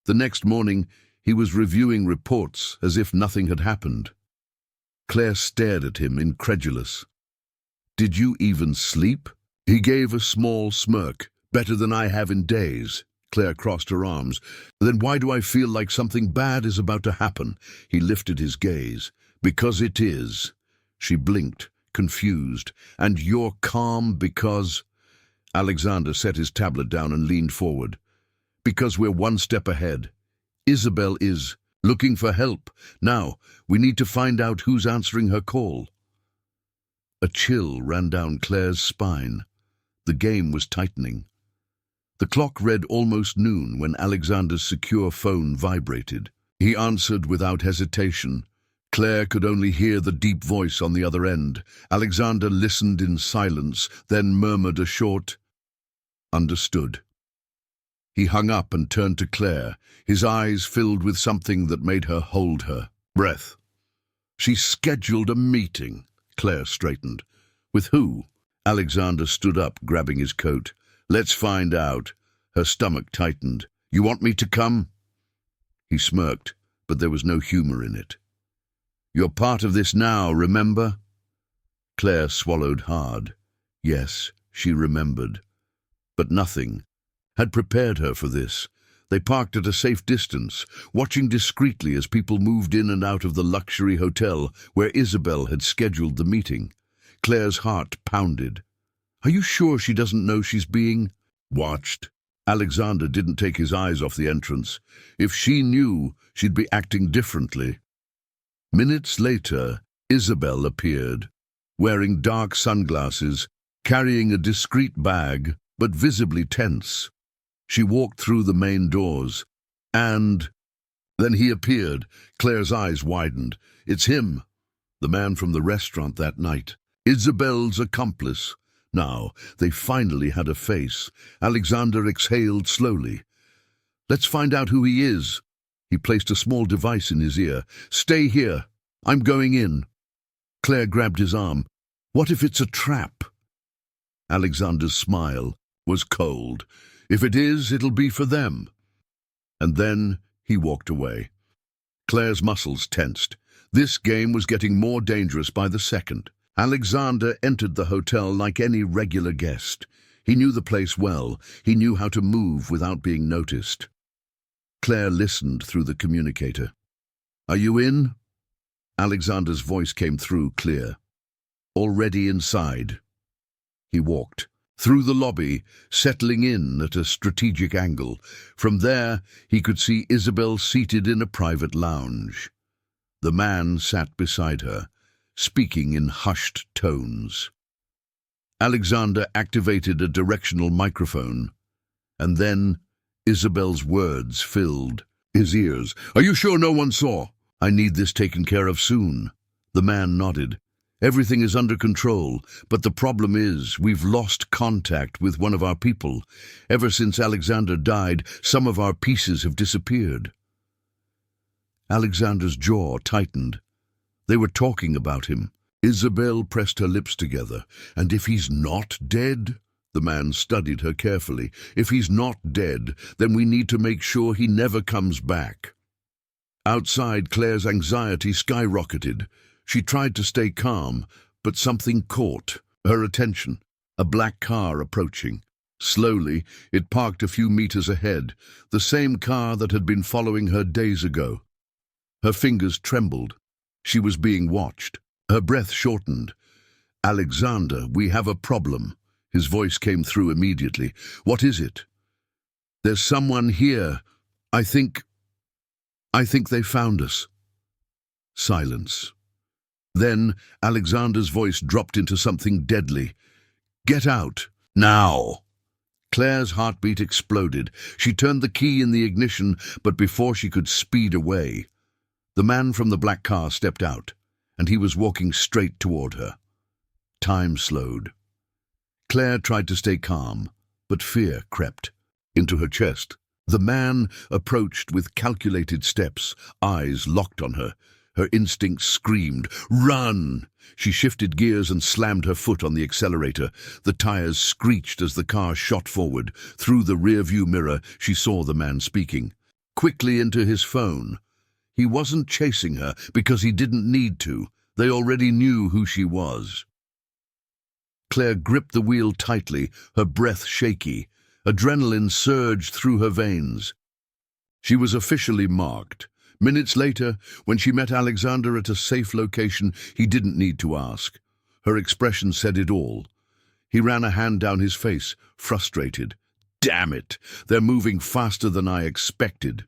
The next morning, he was reviewing reports as if nothing had happened. Claire stared at him, incredulous. Did you even sleep? He gave a small smirk. Better than I have in days. Claire crossed her arms. Then why do I feel like something bad is about to happen? He lifted his gaze. Because it is. She blinked, confused. And you're calm because... Alexander set his tablet down and leaned forward. Because we're one step ahead. Isabel is looking for help. Now, we need to find out who's answering her call. A chill ran down Claire's spine. The game was tightening. The clock read almost noon when Alexander's secure phone vibrated. He answered without hesitation. Claire could only hear the deep voice on the other end. Alexander listened in silence, then murmured a short, "Understood." He hung up and turned to Claire, his eyes filled with something that made her hold her breath. She scheduled a meeting. Claire straightened. With who? Alexander stood up, grabbing his coat. Let's find out. Her stomach tightened. You want me to come? He smirked, but there was no humor in it. You're part of this now, remember? Claire swallowed hard. Yes, she remembered. But nothing had prepared her for this. They parked at a safe distance, watching discreetly as people moved in and out of the luxury hotel where Isabel had scheduled the meeting. Claire's heart pounded. Are you sure she doesn't know she's being watched? Alexander didn't take his eyes off the entrance. If she knew, she'd be acting differently. Minutes later, Isabel appeared, wearing dark sunglasses, carrying a discreet bag, but visibly tense. She walked through the main doors, and then he appeared. Claire's eyes widened. It's him, the man from the restaurant that night. Isabel's accomplice. Now, they finally had a face. Alexander exhaled slowly. Let's find out who he is. He placed a small device in his ear. Stay here. I'm going in. Claire grabbed his arm. What if it's a trap? Alexander's smile was cold. If it is, it'll be for them. And then he walked away. Claire's muscles tensed. This game was getting more dangerous by the second. Alexander entered the hotel like any regular guest. He knew the place well. He knew how to move without being noticed. Claire listened through the communicator. Are you in? Alexander's voice came through clear. Already inside. He walked through the lobby, settling in at a strategic angle. From there, he could see Isabel seated in a private lounge. The man sat beside her, speaking in hushed tones. Alexander activated a directional microphone, and then Isabel's words filled his ears. Are you sure no one saw? I need this taken care of soon. The man nodded. Everything is under control, but the problem is we've lost contact with one of our people. Ever since Alexander died, some of our pieces have disappeared. Alexander's jaw tightened. They were talking about him. Isabel pressed her lips together. And if he's not dead? The man studied her carefully. If he's not dead, then we need to make sure he never comes back. Outside, Claire's anxiety skyrocketed. She tried to stay calm, but something caught her attention. A black car approaching. Slowly, it parked a few meters ahead, the same car that had been following her days ago. Her fingers trembled. She was being watched. Her breath shortened. "Alexander, we have a problem." His voice came through immediately. "What is it?" "There's someone here. I think they found us." Silence. Then Alexander's voice dropped into something deadly. "Get out, now!" Claire's heartbeat exploded. She turned the key in the ignition, but before she could speed away, the man from the black car stepped out, and he was walking straight toward her. Time slowed. Claire tried to stay calm, but fear crept into her chest. The man approached with calculated steps, eyes locked on her. Her instincts screamed, "Run!" She shifted gears and slammed her foot on the accelerator. The tires screeched as the car shot forward. Through the rearview mirror, she saw the man speaking. Quickly into his phone. He wasn't chasing her because he didn't need to. They already knew who she was. Claire gripped the wheel tightly, her breath shaky. Adrenaline surged through her veins. She was officially marked. Minutes later, when she met Alexander at a safe location, he didn't need to ask. Her expression said it all. He ran a hand down his face, frustrated. "Damn it! They're moving faster than I expected."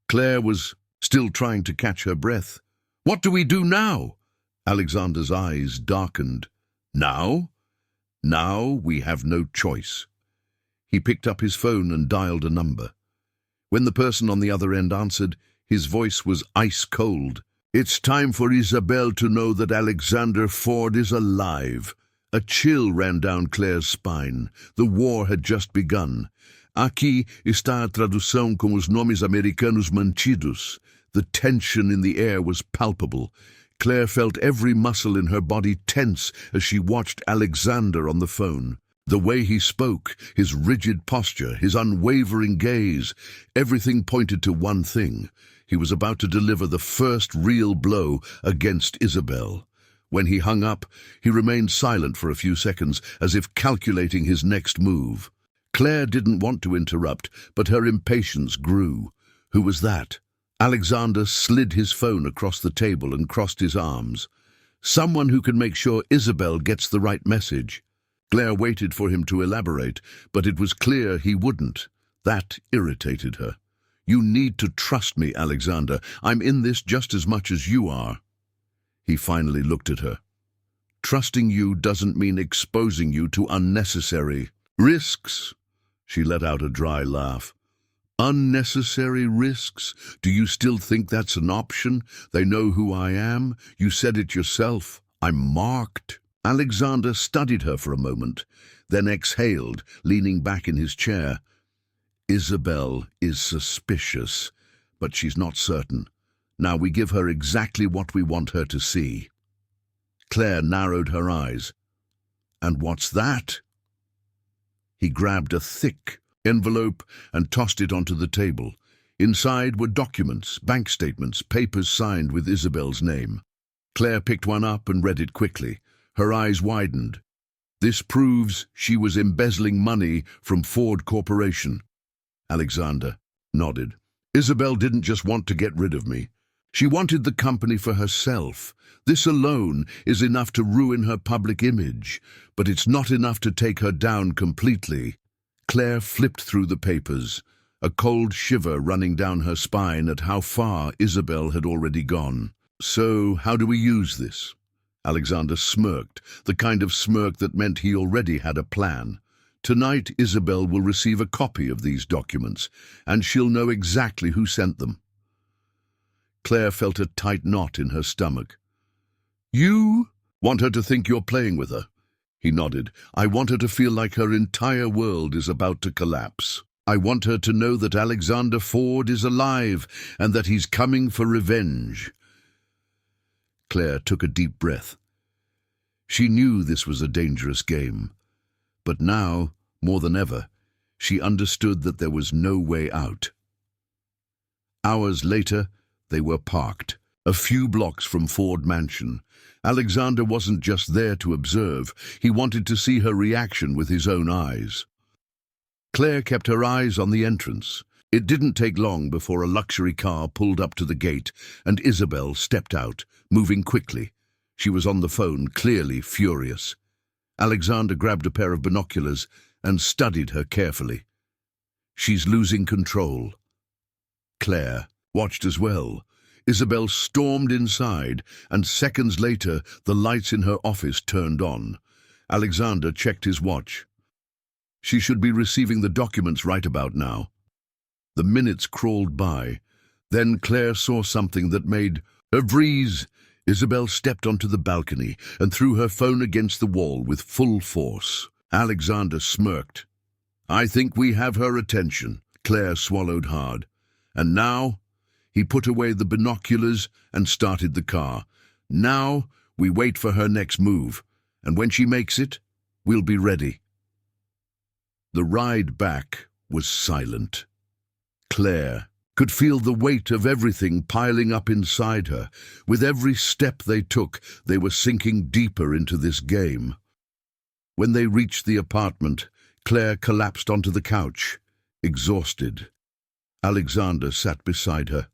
Claire was still trying to catch her breath. "What do we do now?" Alexander's eyes darkened. "Now? Now we have no choice." He picked up his phone and dialed a number. When the person on the other end answered, his voice was ice cold. "It's time for Isabel to know that Alexander Ford is alive." A chill ran down Claire's spine. The war had just begun. Aqui está a tradução com os nomes americanos mantidos. The tension in the air was palpable. Claire felt every muscle in her body tense as she watched Alexander on the phone. The way he spoke, his rigid posture, his unwavering gaze, everything pointed to one thing. He was about to deliver the first real blow against Isabel. When he hung up, he remained silent for a few seconds, as if calculating his next move. Claire didn't want to interrupt, but her impatience grew. Who was that? Alexander slid his phone across the table and crossed his arms. Someone who can make sure Isabel gets the right message. Claire waited for him to elaborate, but it was clear he wouldn't. That irritated her. "You need to trust me, Alexander. I'm in this just as much as you are." He finally looked at her. "Trusting you doesn't mean exposing you to unnecessary risks." She let out a dry laugh. "Unnecessary risks? Do you still think that's an option? They know who I am. You said it yourself. I'm marked." Alexander studied her for a moment, then exhaled, leaning back in his chair. "Isabel is suspicious, but she's not certain. Now we give her exactly what we want her to see." Claire narrowed her eyes. "And what's that?" He grabbed a thick envelope and tossed it onto the table. Inside were documents, bank statements, papers signed with Isabel's name. Claire picked one up and read it quickly. Her eyes widened. "This proves she was embezzling money from Ford Corporation." Alexander nodded. "Isabel didn't just want to get rid of me. She wanted the company for herself. This alone is enough to ruin her public image, but it's not enough to take her down completely." Claire flipped through the papers, a cold shiver running down her spine at how far Isabel had already gone. "So, how do we use this?" Alexander smirked, the kind of smirk that meant he already had a plan. "Tonight, Isabel will receive a copy of these documents, and she'll know exactly who sent them." Claire felt a tight knot in her stomach. "You want her to think you're playing with her?" He nodded. "I want her to feel like her entire world is about to collapse. I want her to know that Alexander Ford is alive and that he's coming for revenge." Claire took a deep breath. She knew this was a dangerous game, But now, more than ever, she understood that there was no way out. Hours later, they were parked, a few blocks from Ford Mansion. Alexander wasn't just there to observe, he wanted to see her reaction with his own eyes. Claire kept her eyes on the entrance. It didn't take long before a luxury car pulled up to the gate, and Isabel stepped out, moving quickly. She was on the phone, clearly furious. Alexander grabbed a pair of binoculars and studied her carefully. She's losing control. Claire watched as well. Isabel stormed inside, and seconds later, the lights in her office turned on. Alexander checked his watch. She should be receiving the documents right about now. The minutes crawled by. Then Claire saw something that made her freeze. Isabel stepped onto the balcony and threw her phone against the wall with full force. Alexander smirked. "I think we have her attention." Claire swallowed hard. "And now?" He put away the binoculars and started the car. "Now we wait for her next move, and when she makes it, we'll be ready." The ride back was silent. Claire could feel the weight of everything piling up inside her. With every step they took, they were sinking deeper into this game. When they reached the apartment, Claire collapsed onto the couch, exhausted. Alexander sat beside her,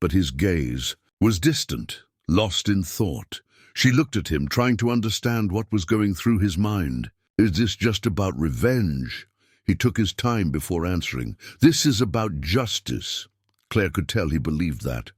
but his gaze was distant, lost in thought. She looked at him, trying to understand what was going through his mind. Is this just about revenge? He took his time before answering. This is about justice. Claire could tell he believed that.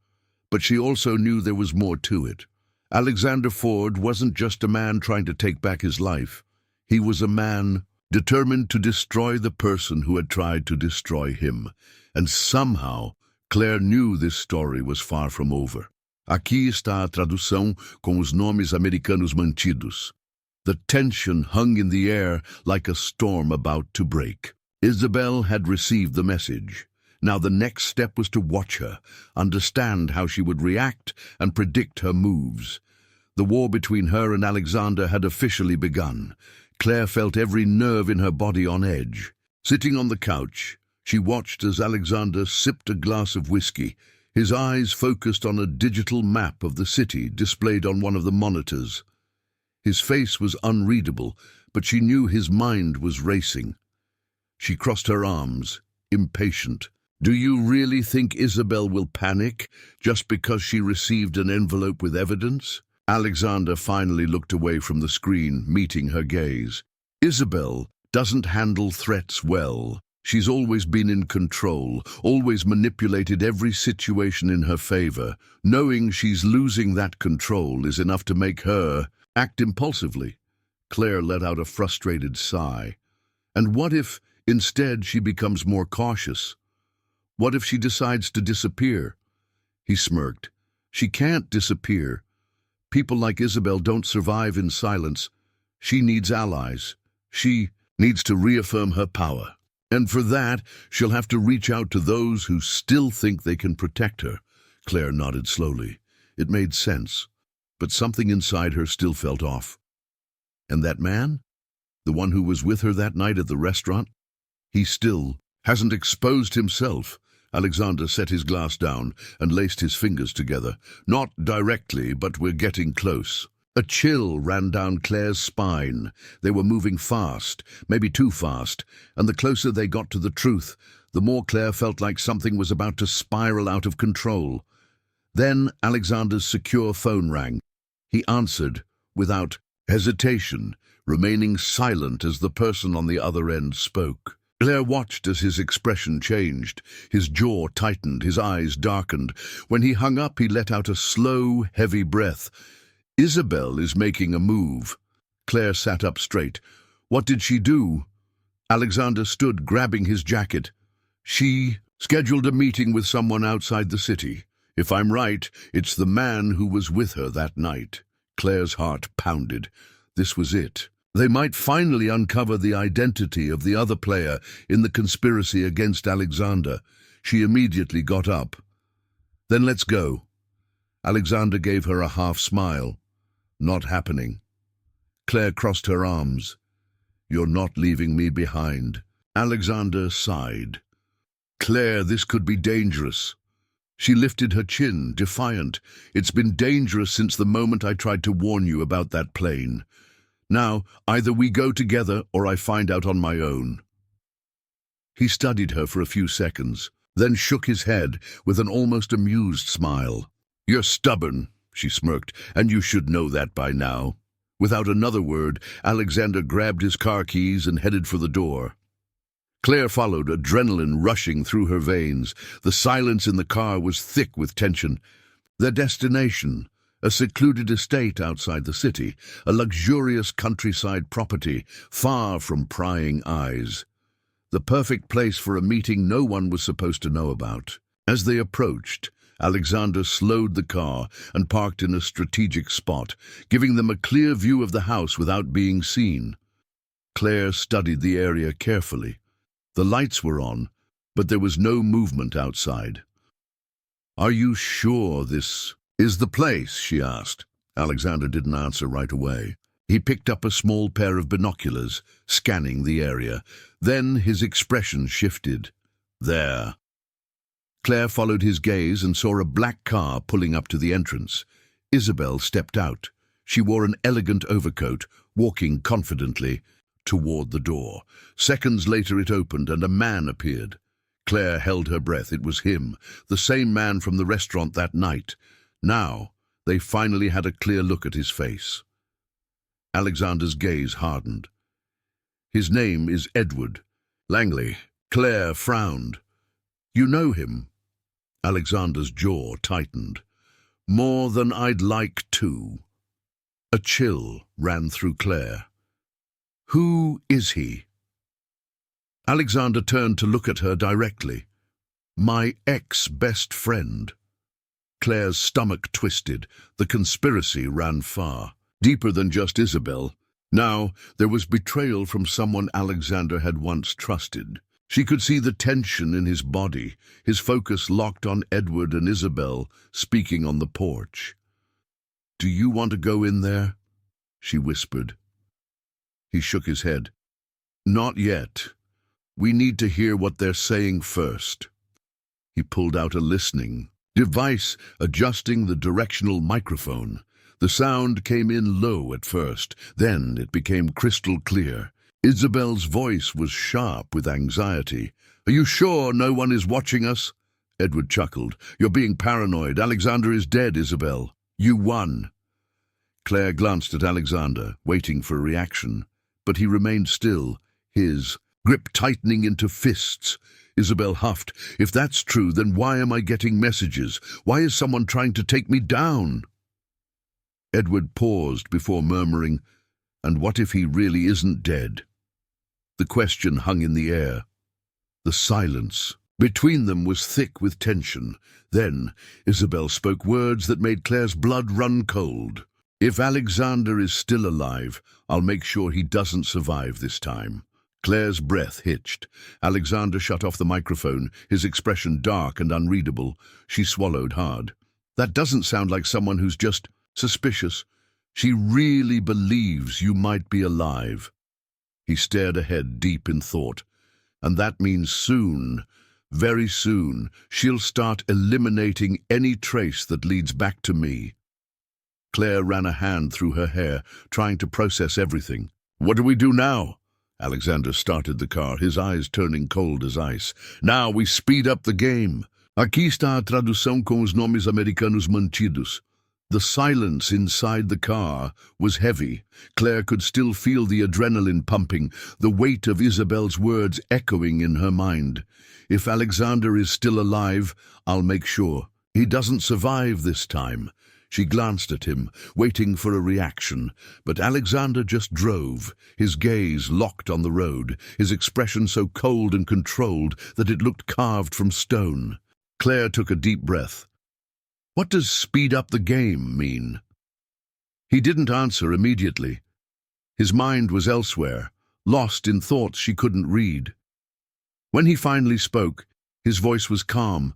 But she also knew there was more to it. Alexander Ford wasn't just a man trying to take back his life. He was a man determined to destroy the person who had tried to destroy him. And somehow, Claire knew this story was far from over. Aqui está a tradução com os nomes americanos mantidos. The tension hung in the air like a storm about to break. Isabel had received the message. Now the next step was to watch her, understand how she would react, and predict her moves. The war between her and Alexander had officially begun. Claire felt every nerve in her body on edge. Sitting on the couch, she watched as Alexander sipped a glass of whiskey, his eyes focused on a digital map of the city displayed on one of the monitors. His face was unreadable, but she knew his mind was racing. She crossed her arms, impatient. Do you really think Isabel will panic just because she received an envelope with evidence? Alexander finally looked away from the screen, meeting her gaze. Isabel doesn't handle threats well. She's always been in control, always manipulated every situation in her favor. Knowing she's losing that control is enough to make her act impulsively. Claire let out a frustrated sigh. And what if, instead, she becomes more cautious? What if she decides to disappear? He smirked. She can't disappear. People like Isabel don't survive in silence. She needs allies. She needs to reaffirm her power. And for that, she'll have to reach out to those who still think they can protect her. Claire nodded slowly. It made sense. But something inside her still felt off. And that man? The one who was with her that night at the restaurant? He still hasn't exposed himself. Alexander set his glass down and laced his fingers together. Not directly, but we're getting close. A chill ran down Claire's spine. They were moving fast, maybe too fast, and the closer they got to the truth, the more Claire felt like something was about to spiral out of control. Then Alexander's secure phone rang. He answered without hesitation, remaining silent as the person on the other end spoke. Claire watched as his expression changed. His jaw tightened, his eyes darkened. When he hung up, he let out a slow, heavy breath. Isabel is making a move. Claire sat up straight. What did she do? Alexander stood, grabbing his jacket. She scheduled a meeting with someone outside the city. If I'm right, it's the man who was with her that night. Claire's heart pounded. This was it. They might finally uncover the identity of the other player in the conspiracy against Alexander. She immediately got up. Then let's go. Alexander gave her a half smile. Not happening. Claire crossed her arms. You're not leaving me behind. Alexander sighed. Claire, this could be dangerous. She lifted her chin, defiant. It's been dangerous since the moment I tried to warn you about that plane. Now, either we go together or I find out on my own. He studied her for a few seconds, then shook his head with an almost amused smile. You're stubborn, she smirked, and you should know that by now. Without another word, Alexander grabbed his car keys and headed for the door. Claire followed, adrenaline rushing through her veins. The silence in the car was thick with tension. Their destination, a secluded estate outside the city, a luxurious countryside property, far from prying eyes. The perfect place for a meeting no one was supposed to know about. As they approached, Alexander slowed the car and parked in a strategic spot, giving them a clear view of the house without being seen. Claire studied the area carefully. The lights were on, but there was no movement outside. Are you sure this is the place? She asked. Alexander didn't answer right away. He picked up a small pair of binoculars, scanning the area. Then his expression shifted. There. Claire followed his gaze and saw a black car pulling up to the entrance. Isabel stepped out. She wore an elegant overcoat, walking confidently toward the door. Seconds later it opened and a man appeared. Claire held her breath. It was him, the same man from the restaurant that night. Now, they finally had a clear look at his face. Alexander's gaze hardened. His name is Edward Langley. Claire frowned. You know him? Alexander's jaw tightened. More than I'd like to. A chill ran through Claire. Who is he? Alexander turned to look at her directly. My ex-best friend. Claire's stomach twisted. The conspiracy ran far, deeper than just Isabel. Now, there was betrayal from someone Alexander had once trusted. She could see the tension in his body, his focus locked on Edward and Isabel, speaking on the porch. Do you want to go in there? She whispered. He shook his head. Not yet. We need to hear what they're saying first. He pulled out a listening device, adjusting the directional microphone. The sound came in low at first, then it became crystal clear. Isabel's voice was sharp with anxiety. Are you sure no one is watching us? Edward chuckled. You're being paranoid. Alexander is dead, Isabel. You won. Claire glanced at Alexander, waiting for a reaction, but he remained still, his grip tightening into fists. Isabel huffed. If that's true, then why am I getting messages? Why is someone trying to take me down? Edward paused before murmuring, and what if he really isn't dead? The question hung in the air. The silence between them was thick with tension. Then Isabel spoke words that made Claire's blood run cold. If Alexander is still alive, I'll make sure he doesn't survive this time. Claire's breath hitched. Alexander shut off the microphone, his expression dark and unreadable. She swallowed hard. That doesn't sound like someone who's just suspicious. She really believes you might be alive. He stared ahead, deep in thought. And that means soon, very soon, she'll start eliminating any trace that leads back to me. Claire ran a hand through her hair, trying to process everything. What do we do now? Alexander started the car, his eyes turning cold as ice. Now we speed up the game. Aqui está a tradução com os nomes americanos mantidos. The silence inside the car was heavy. Claire could still feel the adrenaline pumping, the weight of Isabel's words echoing in her mind. If Alexander is still alive, I'll make sure. He doesn't survive this time. She glanced at him, waiting for a reaction, but Alexander just drove, his gaze locked on the road, his expression so cold and controlled that it looked carved from stone. Claire took a deep breath. What does speed up the game mean? He didn't answer immediately. His mind was elsewhere, lost in thoughts she couldn't read. When he finally spoke, his voice was calm,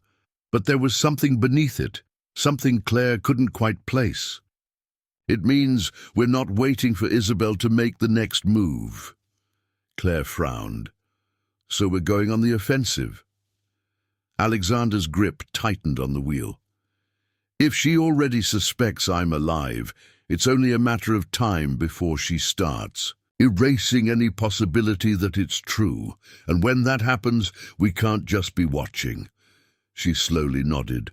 but there was something beneath it, something Claire couldn't quite place. It means we're not waiting for Isabel to make the next move. Claire frowned. So we're going on the offensive. Alexander's grip tightened on the wheel. If she already suspects I'm alive, it's only a matter of time before she starts, erasing any possibility that it's true. And when that happens, we can't just be watching. She slowly nodded.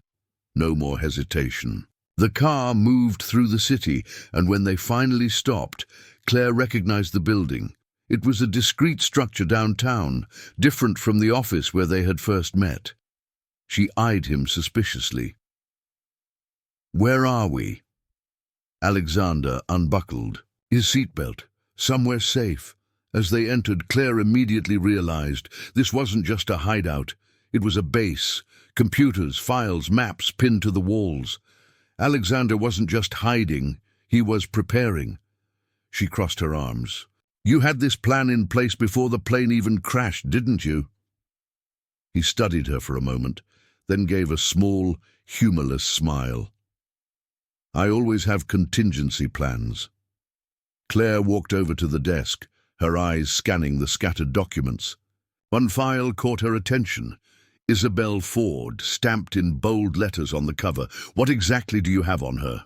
No more hesitation. The car moved through the city, and when they finally stopped, Claire recognized the building. It was a discreet structure downtown, different from the office where they had first met. She eyed him suspiciously. "Where are we?" Alexander unbuckled his seatbelt. Somewhere safe. As they entered, Claire immediately realized this wasn't just a hideout. It was a base. Computers, files, maps pinned to the walls. Alexander wasn't just hiding, he was preparing. She crossed her arms. "You had this plan in place before the plane even crashed, didn't you?" He studied her for a moment, then gave a small, humorless smile. "I always have contingency plans." Claire walked over to the desk, her eyes scanning the scattered documents. One file caught her attention. Isabel Ford, stamped in bold letters on the cover. "What exactly do you have on her?"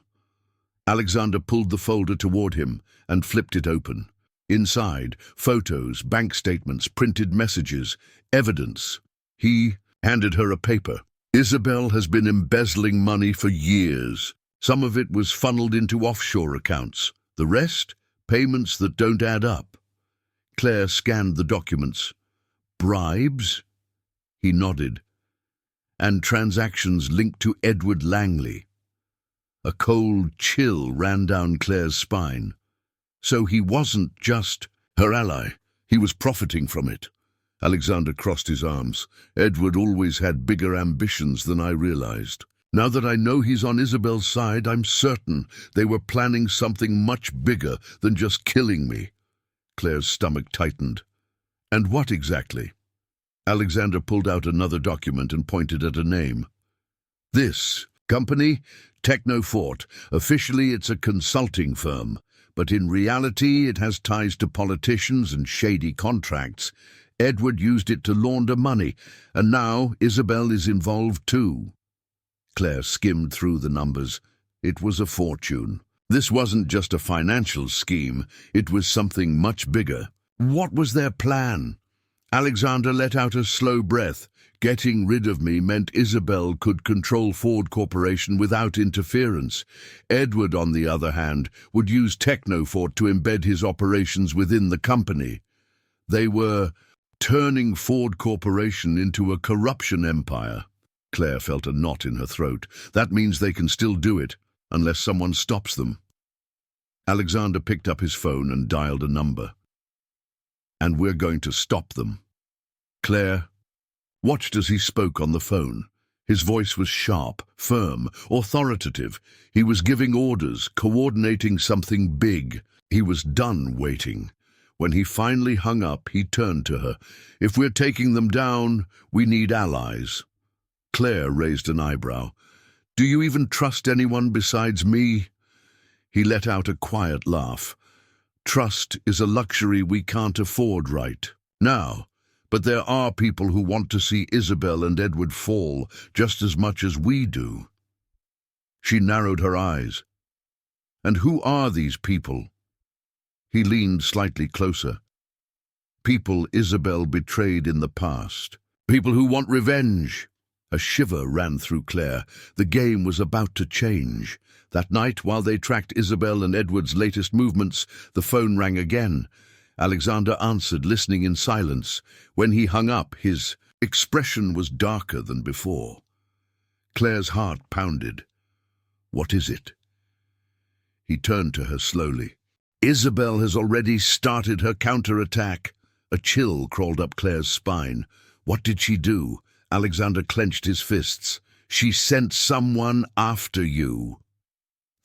Alexander pulled the folder toward him and flipped it open. Inside, photos, bank statements, printed messages, evidence. He handed her a paper. "Isabel has been embezzling money for years. Some of it was funneled into offshore accounts. The rest, payments that don't add up." Claire scanned the documents. "Bribes?" He nodded. "And transactions linked to Edward Langley." A cold chill ran down Claire's spine. So he wasn't just her ally. He was profiting from it. Alexander crossed his arms. "Edward always had bigger ambitions than I realized. Now that I know he's on Isabel's side, I'm certain they were planning something much bigger than just killing me." Claire's stomach tightened. "And what exactly?" Alexander pulled out another document and pointed at a name. "This company, Technofort. Officially, it's a consulting firm, but in reality, it has ties to politicians and shady contracts. Edward used it to launder money, and now Isabel is involved too." Claire skimmed through the numbers. It was a fortune. This wasn't just a financial scheme, it was something much bigger. What was their plan? Alexander let out a slow breath. Getting rid of me meant Isabel could control Ford Corporation without interference. Edward, on the other hand, would use Technofort to embed his operations within the company. They were turning Ford Corporation into a corruption empire. Claire felt a knot in her throat. That means they can still do it, unless someone stops them. Alexander picked up his phone and dialed a number. "And we're going to stop them." Claire watched as he spoke on the phone. His voice was sharp, firm, authoritative. He was giving orders, coordinating something big. He was done waiting. When he finally hung up, he turned to her. "If we're taking them down, we need allies." Claire raised an eyebrow. "Do you even trust anyone besides me?" He let out a quiet laugh. "Trust is a luxury we can't afford right now. But there are people who want to see Isabel and Edward fall just as much as we do." She narrowed her eyes. "And who are these people?" He leaned slightly closer. "People Isabel betrayed in the past. People who want revenge." A shiver ran through Claire. The game was about to change. That night, while they tracked Isabel and Edward's latest movements, the phone rang again. Alexander answered, listening in silence. When he hung up, his expression was darker than before. Claire's heart pounded. "What is it?" He turned to her slowly. "Isabel has already started her counterattack." A chill crawled up Claire's spine. "What did she do?" Alexander clenched his fists. "She sent someone after you."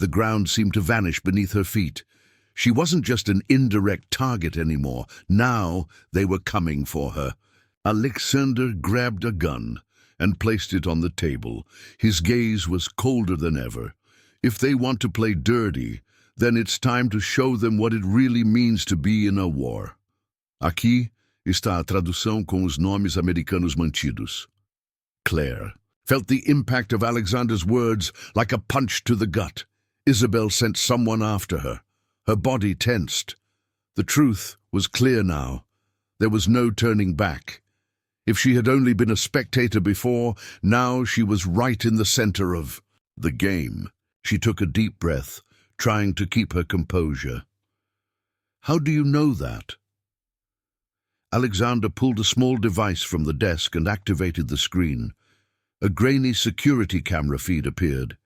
The ground seemed to vanish beneath her feet. She wasn't just an indirect target anymore. Now they were coming for her. Alexander grabbed a gun and placed it on the table. His gaze was colder than ever. If they want to play dirty, then it's time to show them what it really means to be in a war. Aqui está a tradução com os nomes americanos mantidos. Claire felt the impact of Alexander's words like a punch to the gut. Isabel sent someone after her. Her body tensed. The truth was clear now. There was no turning back. If she had only been a spectator before, now she was right in the center of the game. She took a deep breath, trying to keep her composure. "How do you know that?" Alexander pulled a small device from the desk and activated the screen. A grainy security camera feed appeared.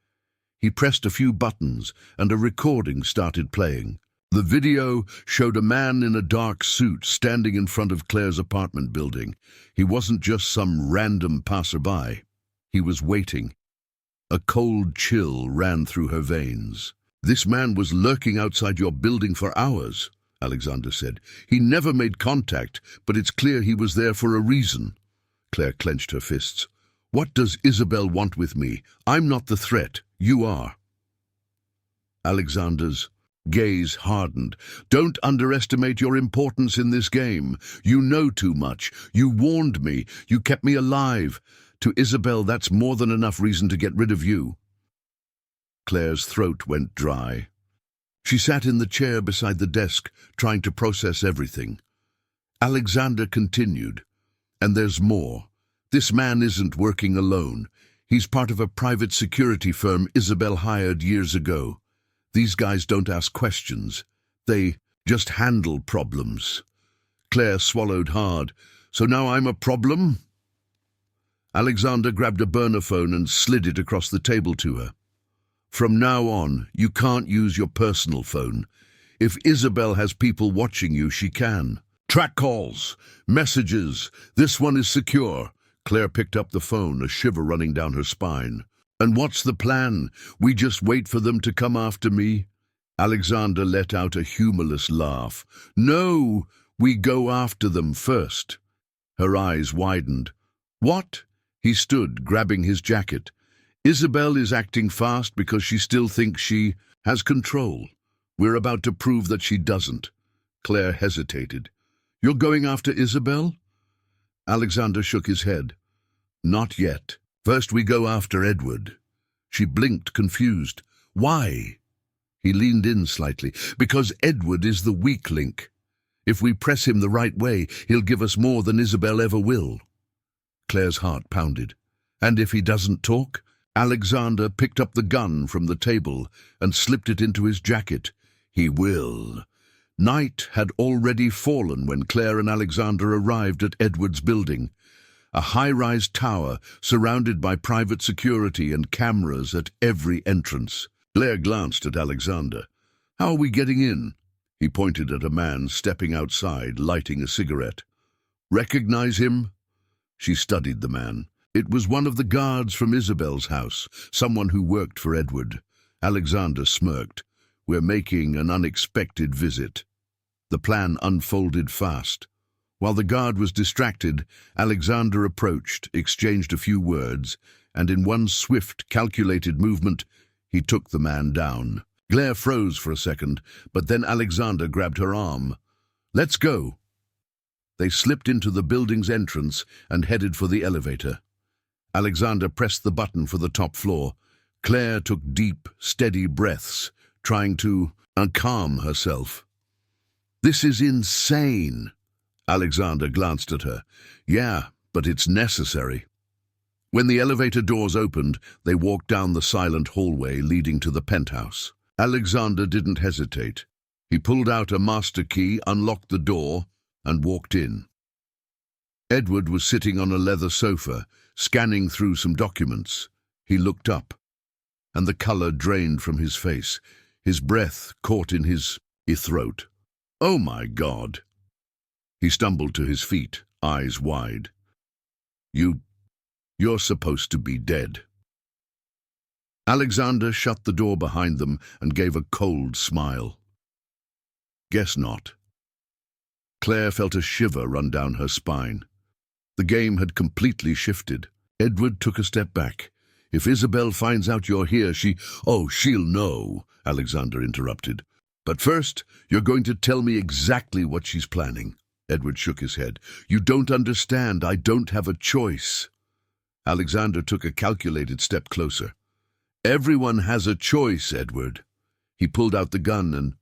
He pressed a few buttons and a recording started playing. The video showed a man in a dark suit standing in front of Claire's apartment building. He wasn't just some random passerby. He was waiting. A cold chill ran through her veins. "This man was lurking outside your building for hours," Alexander said. "He never made contact, but it's clear he was there for a reason." Claire clenched her fists. "What does Isabel want with me? I'm not the threat. You are." Alexander's gaze hardened. "Don't underestimate your importance in this game. You know too much. You warned me. You kept me alive. To Isabel, that's more than enough reason to get rid of you." Claire's throat went dry. She sat in the chair beside the desk, trying to process everything. Alexander continued, "And there's more. This man isn't working alone. He's part of a private security firm Isabel hired years ago. These guys don't ask questions. They just handle problems." Claire swallowed hard. "So now I'm a problem?" Alexander grabbed a burner phone and slid it across the table to her. "From now on, you can't use your personal phone. If Isabel has people watching you, she can. Track calls, messages. This one is secure." Claire picked up the phone, a shiver running down her spine. "And what's the plan? We just wait for them to come after me?" Alexander let out a humorless laugh. "No, we go after them first." Her eyes widened. "What?" He stood, grabbing his jacket. "Isabel is acting fast because she still thinks she has control. We're about to prove that she doesn't." Claire hesitated. "You're going after Isabel?" Alexander shook his head. "Not yet. First we go after Edward." She blinked, confused. "Why?" He leaned in slightly. "Because Edward is the weak link. If we press him the right way, he'll give us more than Isabel ever will." Claire's heart pounded. "And if he doesn't talk?" Alexander picked up the gun from the table and slipped it into his jacket. "He will." Night had already fallen when Claire and Alexander arrived at Edward's building. A high-rise tower surrounded by private security and cameras at every entrance. Claire glanced at Alexander. "How are we getting in?" He pointed at a man stepping outside, lighting a cigarette. "Recognize him?" She studied the man. It was one of the guards from Isabel's house, someone who worked for Edward. Alexander smirked. "We're making an unexpected visit." The plan unfolded fast. While the guard was distracted, Alexander approached, exchanged a few words, and in one swift, calculated movement, he took the man down. Claire froze for a second, but then Alexander grabbed her arm. "Let's go." They slipped into the building's entrance and headed for the elevator. Alexander pressed the button for the top floor. Claire took deep, steady breaths, trying to calm herself. "This is insane." Alexander glanced at her. "Yeah, but it's necessary." When the elevator doors opened, they walked down the silent hallway leading to the penthouse. Alexander didn't hesitate. He pulled out a master key, unlocked the door, and walked in. Edward was sitting on a leather sofa, scanning through some documents. He looked up, and the color drained from his face. His breath caught in his throat. "Oh my God!" He stumbled to his feet, eyes wide. You're supposed to be dead." Alexander shut the door behind them and gave a cold smile. "Guess not." Claire felt a shiver run down her spine. The game had completely shifted. Edward took a step back. "If Isabel finds out you're here, she'll know," Alexander interrupted. "But first, you're going to tell me exactly what she's planning." Edward shook his head. "You don't understand. I don't have a choice." Alexander took a calculated step closer. "Everyone has a choice, Edward." He pulled out the gun and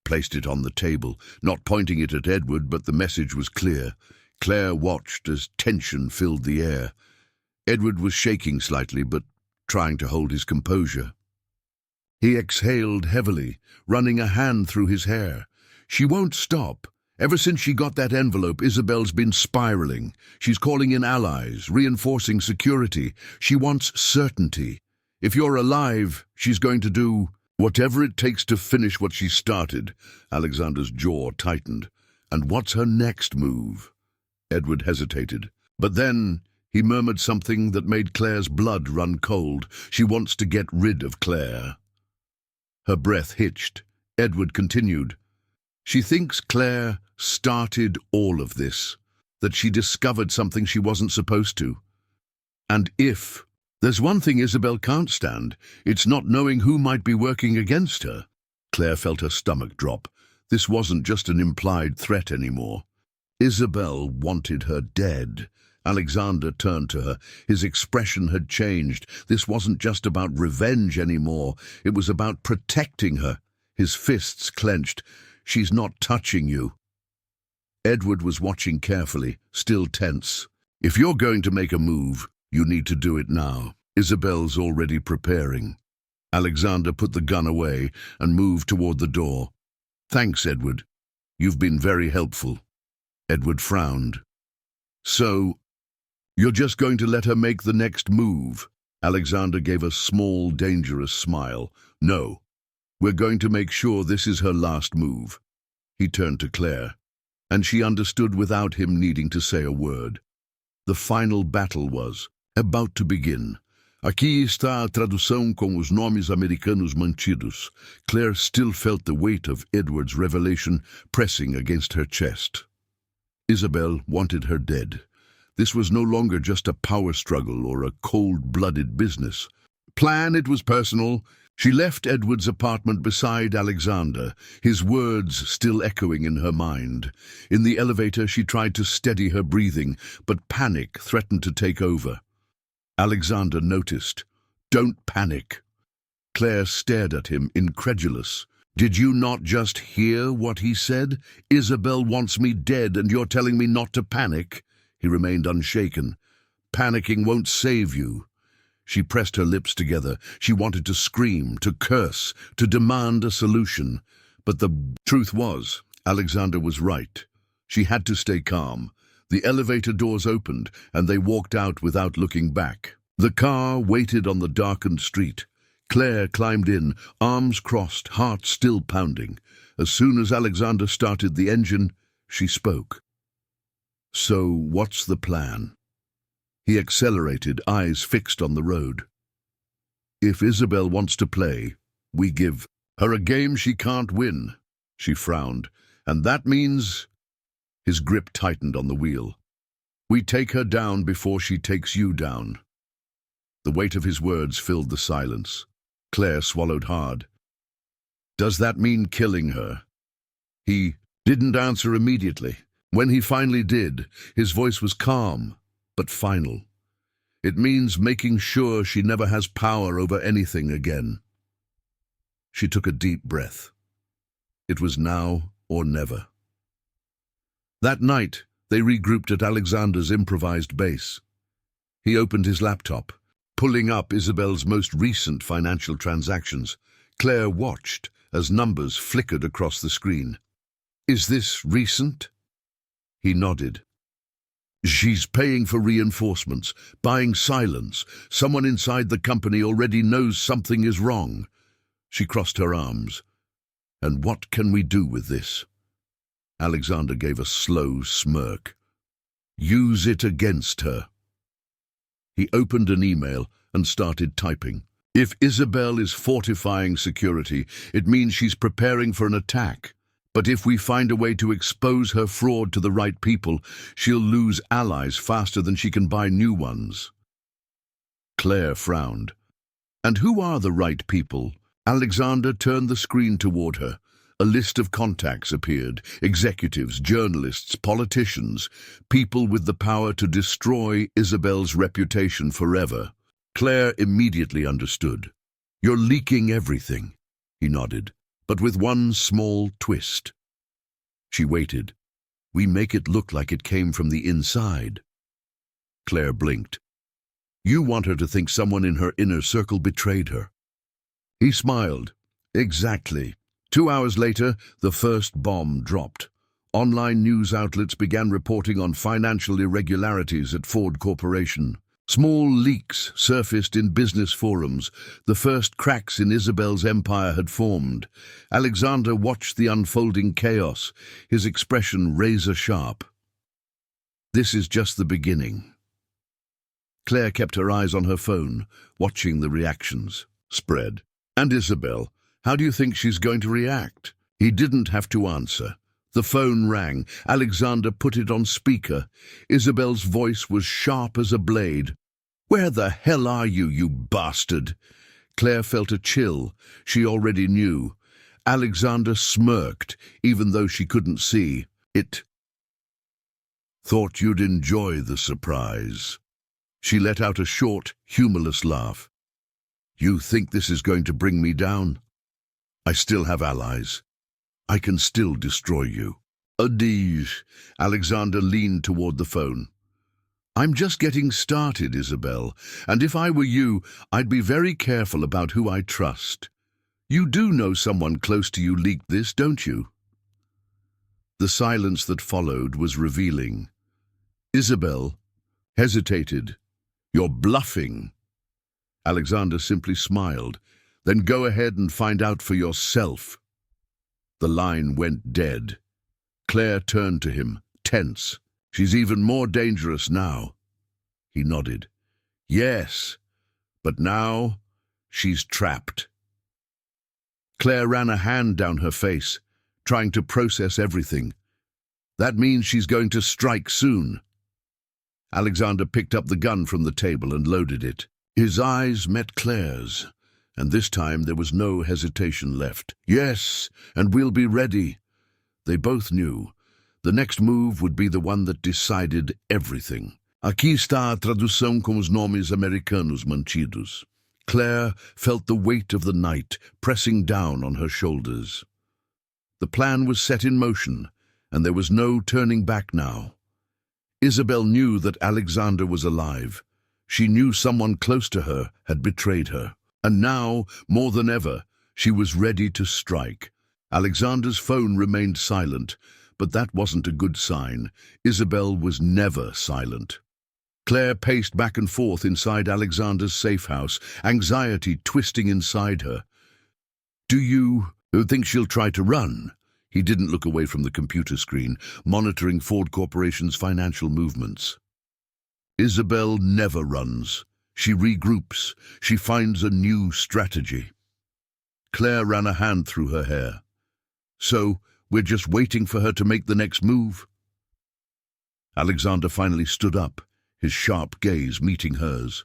placed it on the table, not pointing it at Edward, but the message was clear. Claire watched as tension filled the air. Edward was shaking slightly, but trying to hold his composure. He exhaled heavily, running a hand through his hair. "She won't stop. Ever since she got that envelope, Isabel's been spiraling. She's calling in allies, reinforcing security. She wants certainty. If you're alive, she's going to do whatever it takes to finish what she started." Alexander's jaw tightened. "And what's her next move?" Edward hesitated. But then he murmured something that made Claire's blood run cold. "She wants to get rid of Claire." Her breath hitched. Edward continued. "She thinks Claire started all of this, that she discovered something she wasn't supposed to. And if there's one thing Isabel can't stand, it's not knowing who might be working against her." Claire felt her stomach drop. This wasn't just an implied threat anymore. Isabel wanted her dead. Alexander turned to her. His expression had changed. This wasn't just about revenge anymore. It was about protecting her. His fists clenched. "She's not touching you." Edward was watching carefully, still tense. "If you're going to make a move, you need to do it now. Isabel's already preparing." Alexander put the gun away and moved toward the door. "Thanks, Edward. You've been very helpful." Edward frowned. "So, you're just going to let her make the next move?" Alexander gave a small, dangerous smile. "No. We're going to make sure this is her last move." He turned to Claire, and she understood without him needing to say a word. The final battle was about to begin. Aqui está a tradução com os nomes americanos mantidos. Claire still felt the weight of Edward's revelation pressing against her chest. Isabel wanted her dead. This was no longer just a power struggle or a cold-blooded business. It was personal. She left Edward's apartment beside Alexander, his words still echoing in her mind. In the elevator, she tried to steady her breathing, but panic threatened to take over. Alexander noticed. "Don't panic." Claire stared at him, incredulous. "Did you not just hear what he said? Isabel wants me dead, and you're telling me not to panic?" He remained unshaken. "Panicking won't save you." She pressed her lips together. She wanted to scream, to curse, to demand a solution. But the truth was, Alexander was right. She had to stay calm. The elevator doors opened, and they walked out without looking back. The car waited on the darkened street. Claire climbed in, arms crossed, heart still pounding. As soon as Alexander started the engine, she spoke. "So what's the plan?" He accelerated, eyes fixed on the road. "If Isabel wants to play, we give her a game she can't win." She frowned. "And that means—" His grip tightened on the wheel. "We take her down before she takes you down." The weight of his words filled the silence. Claire swallowed hard. "Does that mean killing her?" He didn't answer immediately. When he finally did, his voice was calm, but final. "It means making sure she never has power over anything again." She took a deep breath. It was now or never. That night, they regrouped at Alexander's improvised base. He opened his laptop, pulling up Isabel's most recent financial transactions. Claire watched as numbers flickered across the screen. "Is this recent?" He nodded. "She's paying for reinforcements, buying silence. Someone inside the company already knows something is wrong." She crossed her arms. "And what can we do with this?" Alexander gave a slow smirk. "Use it against her." He opened an email and started typing. "If Isabel is fortifying security, it means she's preparing for an attack. But if we find a way to expose her fraud to the right people, she'll lose allies faster than she can buy new ones." Claire frowned. "And who are the right people?" Alexander turned the screen toward her. A list of contacts appeared: executives, journalists, politicians, people with the power to destroy Isabel's reputation forever. Claire immediately understood. "You're leaking everything," he nodded, but with one small twist. She waited. "We make it look like it came from the inside." Claire blinked. "You want her to think someone in her inner circle betrayed her." He smiled. "Exactly." 2 hours later, the first bomb dropped. Online news outlets began reporting on financial irregularities at Ford Corporation. Small leaks surfaced in business forums. The first cracks in Isabel's empire had formed. Alexander watched the unfolding chaos, his expression razor-sharp. "This is just the beginning." Claire kept her eyes on her phone, watching the reactions spread. "And Isabel, how do you think she's going to react?" He didn't have to answer. The phone rang. Alexander put it on speaker. Isabel's voice was sharp as a blade. "Where the hell are you, you bastard?" Claire felt a chill. She already knew. Alexander smirked, even though she couldn't see it. "Thought you'd enjoy the surprise." She let out a short, humorless laugh. "You think this is going to bring me down? I still have allies. I can still destroy you." "Adige." Alexander leaned toward the phone. "I'm just getting started, Isabel, and if I were you, I'd be very careful about who I trust. You do know someone close to you leaked this, don't you?" The silence that followed was revealing. Isabel hesitated. "You're bluffing." Alexander simply smiled. "Then go ahead and find out for yourself." The line went dead. Claire turned to him, tense. "She's even more dangerous now." He nodded. "Yes, but now she's trapped." Claire ran a hand down her face, trying to process everything. "That means she's going to strike soon." Alexander picked up the gun from the table and loaded it. His eyes met Claire's, and this time there was no hesitation left. "Yes, and we'll be ready." They both knew. The next move would be the one that decided everything. Aqui está a tradução com os nomes americanos mantidos. Claire felt the weight of the night pressing down on her shoulders. The plan was set in motion, and there was no turning back now. Isabel knew that Alexander was alive. She knew someone close to her had betrayed her. And now, more than ever, she was ready to strike. Alexander's phone remained silent, but that wasn't a good sign. Isabel was never silent. Claire paced back and forth inside Alexander's safe house, anxiety twisting inside her. "Do you think she'll try to run?" He didn't look away from the computer screen, monitoring Ford Corporation's financial movements. "Isabel never runs. She regroups. She finds a new strategy." Claire ran a hand through her hair. "So, we're just waiting for her to make the next move?" Alexander finally stood up, his sharp gaze meeting hers.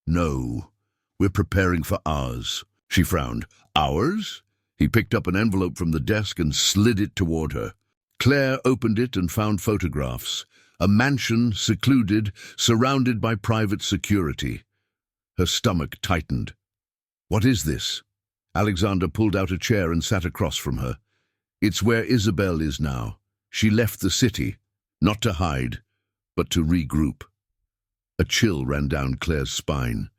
"No, we're preparing for ours." She frowned. "Ours?" He picked up an envelope from the desk and slid it toward her. Claire opened it and found photographs. A mansion, secluded, surrounded by private security. Her stomach tightened. "What is this?" Alexander pulled out a chair and sat across from her. "It's where Isabel is now. She left the city, not to hide, but to regroup." A chill ran down Claire's spine.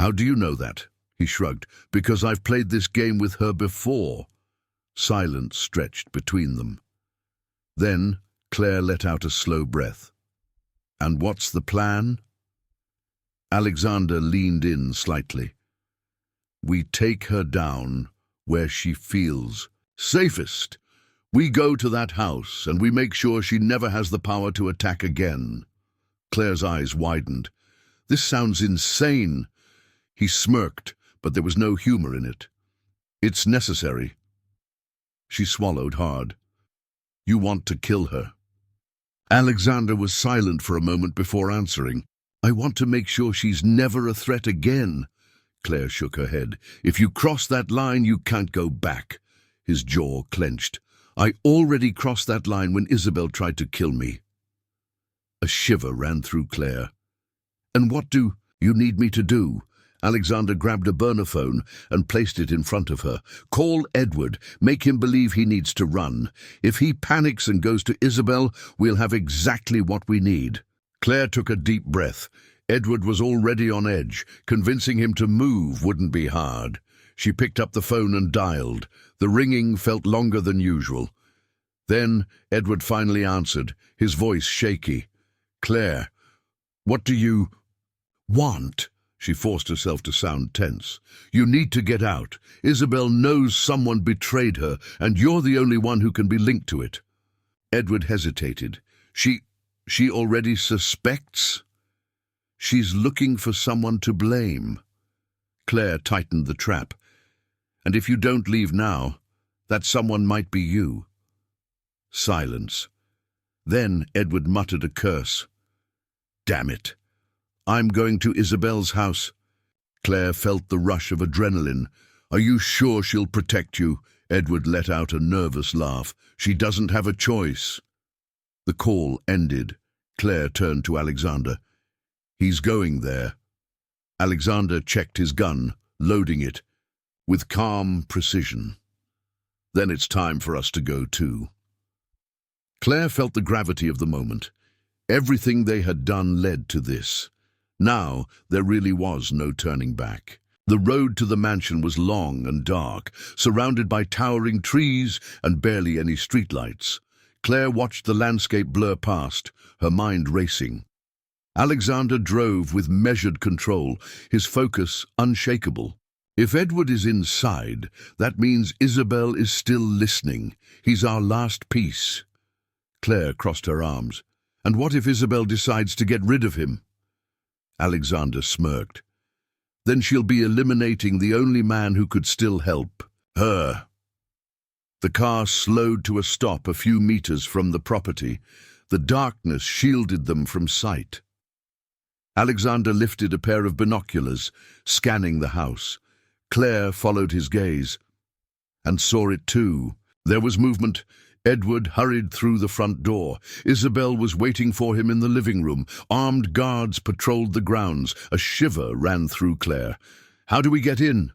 "How do you know that?" He shrugged. "Because I've played this game with her before." Silence stretched between them. Then Claire let out a slow breath. "And what's the plan?" Alexander leaned in slightly. "We take her down where she feels safest. We go to that house and we make sure she never has the power to attack again." Claire's eyes widened. "This sounds insane." He smirked, but there was no humor in it. "It's necessary." She swallowed hard. "You want to kill her?" Alexander was silent for a moment before answering. "I want to make sure she's never a threat again." Claire shook her head. "If you cross that line, you can't go back." his jaw clenched. "I already crossed that line when Isabel tried to kill me." A shiver ran through Claire. "And what do you need me to do?" Alexander grabbed a burner phone and placed it in front of her. "Call Edward. Make him believe he needs to run. If he panics and goes to Isabel, we'll have exactly what we need." Claire took a deep breath. Edward was already on edge. Convincing him to move wouldn't be hard. She picked up the phone and dialed. The ringing felt longer than usual. Then Edward finally answered, his voice shaky. "Claire, what do you want?" She forced herself to sound tense. "You need to get out. Isabel knows someone betrayed her, and you're the only one who can be linked to it." Edward hesitated. She already suspects? She's looking for someone to blame. Claire tightened the trap. "And if you don't leave now, that someone might be you." Silence. Then Edward muttered a curse. "Damn it. I'm going to Isabel's house." Claire felt the rush of adrenaline. "Are you sure she'll protect you?" Edward let out a nervous laugh. "She doesn't have a choice." The call ended. Claire turned to Alexander. "He's going there." Alexander checked his gun, loading it, with calm precision. "Then it's time for us to go too." Claire felt the gravity of the moment. Everything they had done led to this. Now there really was no turning back. The road to the mansion was long and dark, surrounded by towering trees and barely any streetlights. Claire watched the landscape blur past, her mind racing. Alexander drove with measured control, his focus unshakable. If Edward is inside, that means Isabel is still listening. He's our last piece. Claire crossed her arms. And what if Isabel decides to get rid of him? Alexander smirked. Then she'll be eliminating the only man who could still help her. The car slowed to a stop a few meters from the property. The darkness shielded them from sight. Alexander lifted a pair of binoculars, scanning the house. Claire followed his gaze, and saw it too. There was movement. Edward hurried through the front door. Isabel was waiting for him in the living room. Armed guards patrolled the grounds. A shiver ran through Claire. "How do we get in?"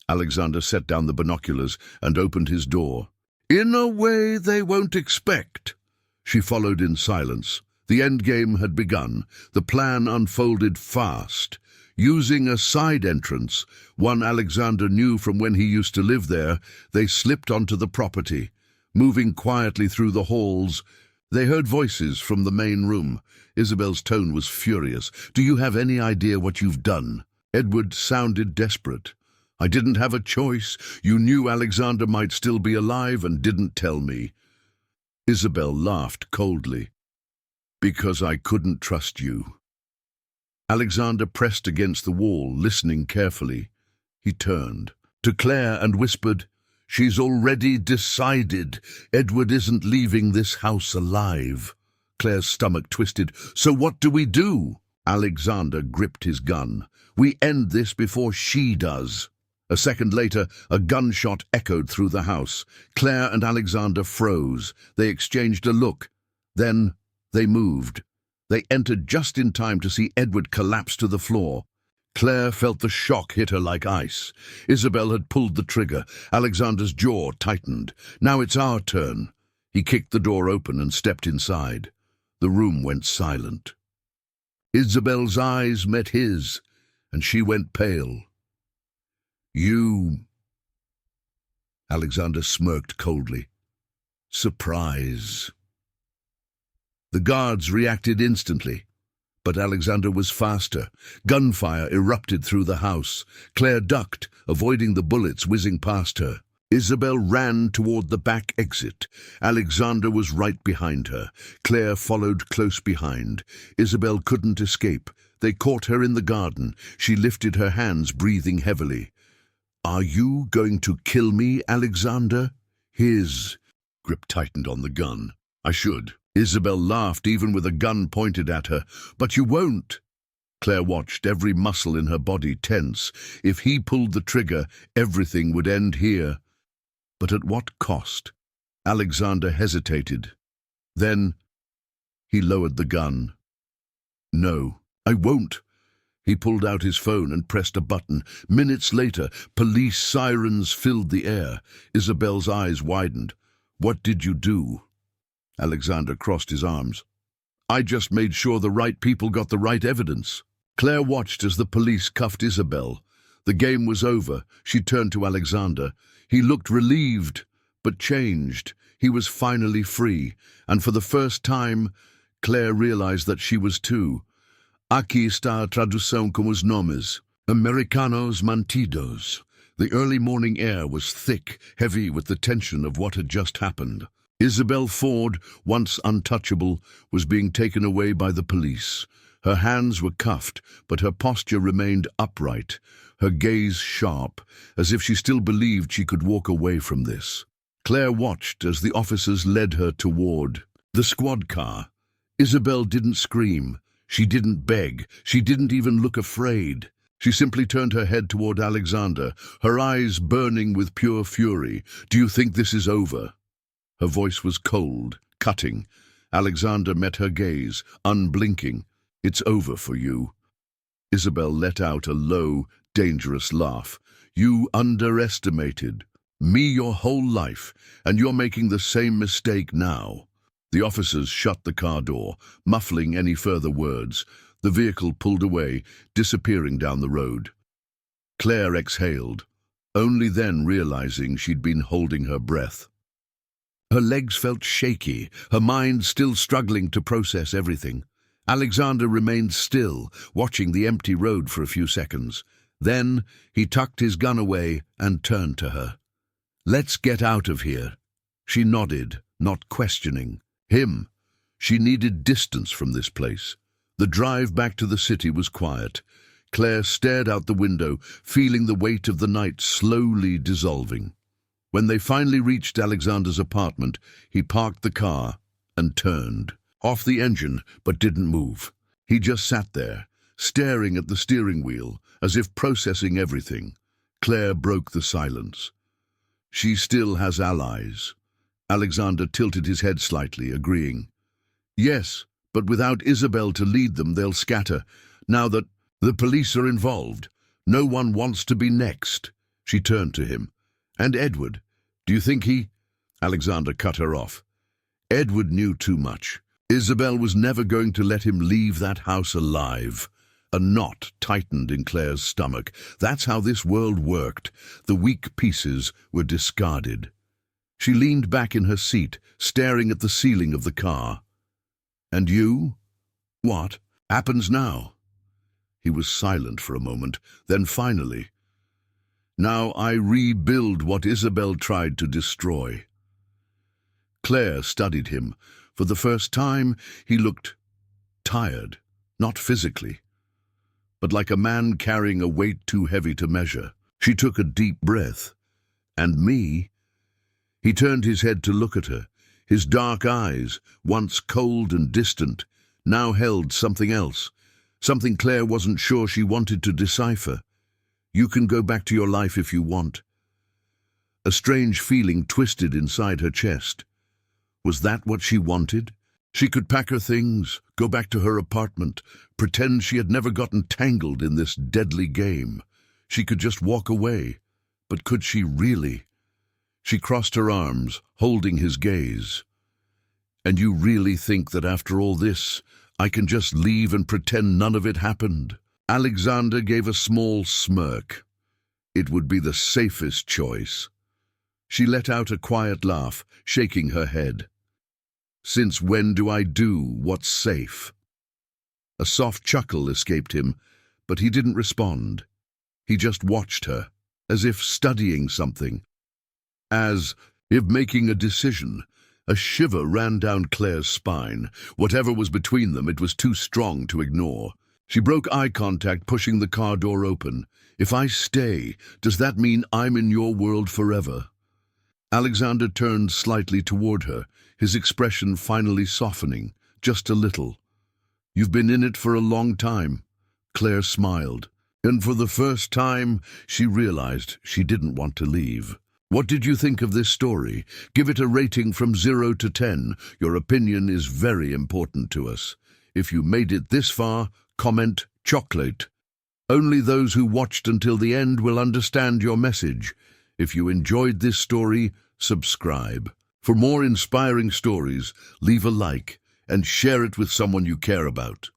Alexander set down the binoculars and opened his door. "In a way they won't expect." She followed in silence. The endgame had begun. The plan unfolded fast. Using a side entrance, one Alexander knew from when he used to live there, they slipped onto the property. Moving quietly through the halls, they heard voices from the main room. Isabel's tone was furious. "Do you have any idea what you've done?" Edward sounded desperate. "I didn't have a choice. You knew Alexander might still be alive and didn't tell me." Isabel laughed coldly. "Because I couldn't trust you." Alexander pressed against the wall, listening carefully. He turned to Claire and whispered, "She's already decided. Edward isn't leaving this house alive." Claire's stomach twisted. "So what do we do?" Alexander gripped his gun. "We end this before she does." A second later, a gunshot echoed through the house. Claire and Alexander froze. They exchanged a look. Then they moved. They entered just in time to see Edward collapse to the floor. Claire felt the shock hit her like ice. Isabel had pulled the trigger. Alexander's jaw tightened. "Now it's our turn." He kicked the door open and stepped inside. The room went silent. Isabel's eyes met his, and she went pale. "You—" Alexander smirked coldly. "Surprise." The guards reacted instantly, but Alexander was faster. Gunfire erupted through the house. Claire ducked, avoiding the bullets whizzing past her. Isabel ran toward the back exit. Alexander was right behind her. Claire followed close behind. Isabel couldn't escape. They caught her in the garden. She lifted her hands, breathing heavily. "Are you going to kill me, Alexander?" His grip tightened on the gun. "I should." Isabel laughed, even with a gun pointed at her. "But you won't." Claire watched, every muscle in her body tense. If he pulled the trigger, everything would end here. But at what cost? Alexander hesitated. Then he lowered the gun. "No, I won't." He pulled out his phone and pressed a button. Minutes later, police sirens filled the air. Isabel's eyes widened. "What did you do?" Alexander crossed his arms. "I just made sure the right people got the right evidence." Claire watched as the police cuffed Isabel. The game was over. She turned to Alexander. He looked relieved, but changed. He was finally free, and for the first time, Claire realized that she was too. Aqui está a tradução com os nomes. Americanos mantidos. The early morning air was thick, heavy with the tension of what had just happened. Isabel Ford, once untouchable, was being taken away by the police. Her hands were cuffed, but her posture remained upright, her gaze sharp, as if she still believed she could walk away from this. Claire watched as the officers led her toward the squad car. Isabel didn't scream. She didn't beg. She didn't even look afraid. She simply turned her head toward Alexander, her eyes burning with pure fury. "Do you think this is over?" Her voice was cold, cutting. Alexander met her gaze, unblinking. "It's over for you." Isabel let out a low, dangerous laugh. "You underestimated me your whole life, and you're making the same mistake now." The officers shut the car door, muffling any further words. The vehicle pulled away, disappearing down the road. Claire exhaled, only then realizing she'd been holding her breath. Her legs felt shaky, her mind still struggling to process everything. Alexander remained still, watching the empty road for a few seconds. Then he tucked his gun away and turned to her. "Let's get out of here." She nodded, not questioning. Him. She needed distance from this place. The drive back to the city was quiet. Claire stared out the window, feeling the weight of the night slowly dissolving. When they finally reached Alexander's apartment, he parked the car and turned off the engine, but didn't move. He just sat there, staring at the steering wheel, as if processing everything. Claire broke the silence. "She still has allies." Alexander tilted his head slightly, agreeing. "Yes, but without Isabel to lead them, they'll scatter. Now that the police are involved, no one wants to be next." She turned to him. "And Edward, do you think he—" Alexander cut her off. Edward knew too much. Isabel was never going to let him leave that house alive. A knot tightened in Claire's stomach. That's how this world worked. The weak pieces were discarded. She leaned back in her seat, staring at the ceiling of the car. "And you? What happens now?" He was silent for a moment, then finally, "Now I rebuild what Isabel tried to destroy." Claire studied him. For the first time, he looked tired, not physically, but like a man carrying a weight too heavy to measure. She took a deep breath. "And me?" He turned his head to look at her. His dark eyes, once cold and distant, now held something else, something Claire wasn't sure she wanted to decipher. "You can go back to your life if you want." A strange feeling twisted inside her chest. Was that what she wanted? She could pack her things, go back to her apartment, pretend she had never gotten tangled in this deadly game. She could just walk away. But could she really? She crossed her arms, holding his gaze. "And you really think that after all this, I can just leave and pretend none of it happened?" Alexander gave a small smirk. It would be the safest choice. She let out a quiet laugh, shaking her head. "Since when do I do what's safe?" A soft chuckle escaped him, but he didn't respond. He just watched her, as if studying something. As if making a decision. A shiver ran down Claire's spine. Whatever was between them, it was too strong to ignore. She broke eye contact, pushing the car door open. "If I stay, does that mean I'm in your world forever?" Alexander turned slightly toward her, his expression finally softening, just a little. "You've been in it for a long time." Claire smiled, and for the first time she realized she didn't want to leave. What did you think of this story? Give it a rating from 0 to 10. Your opinion is very important to us. If you made it this far, comment chocolate. Only those who watched until the end will understand your message. If you enjoyed this story, subscribe. For more inspiring stories, leave a like and share it with someone you care about.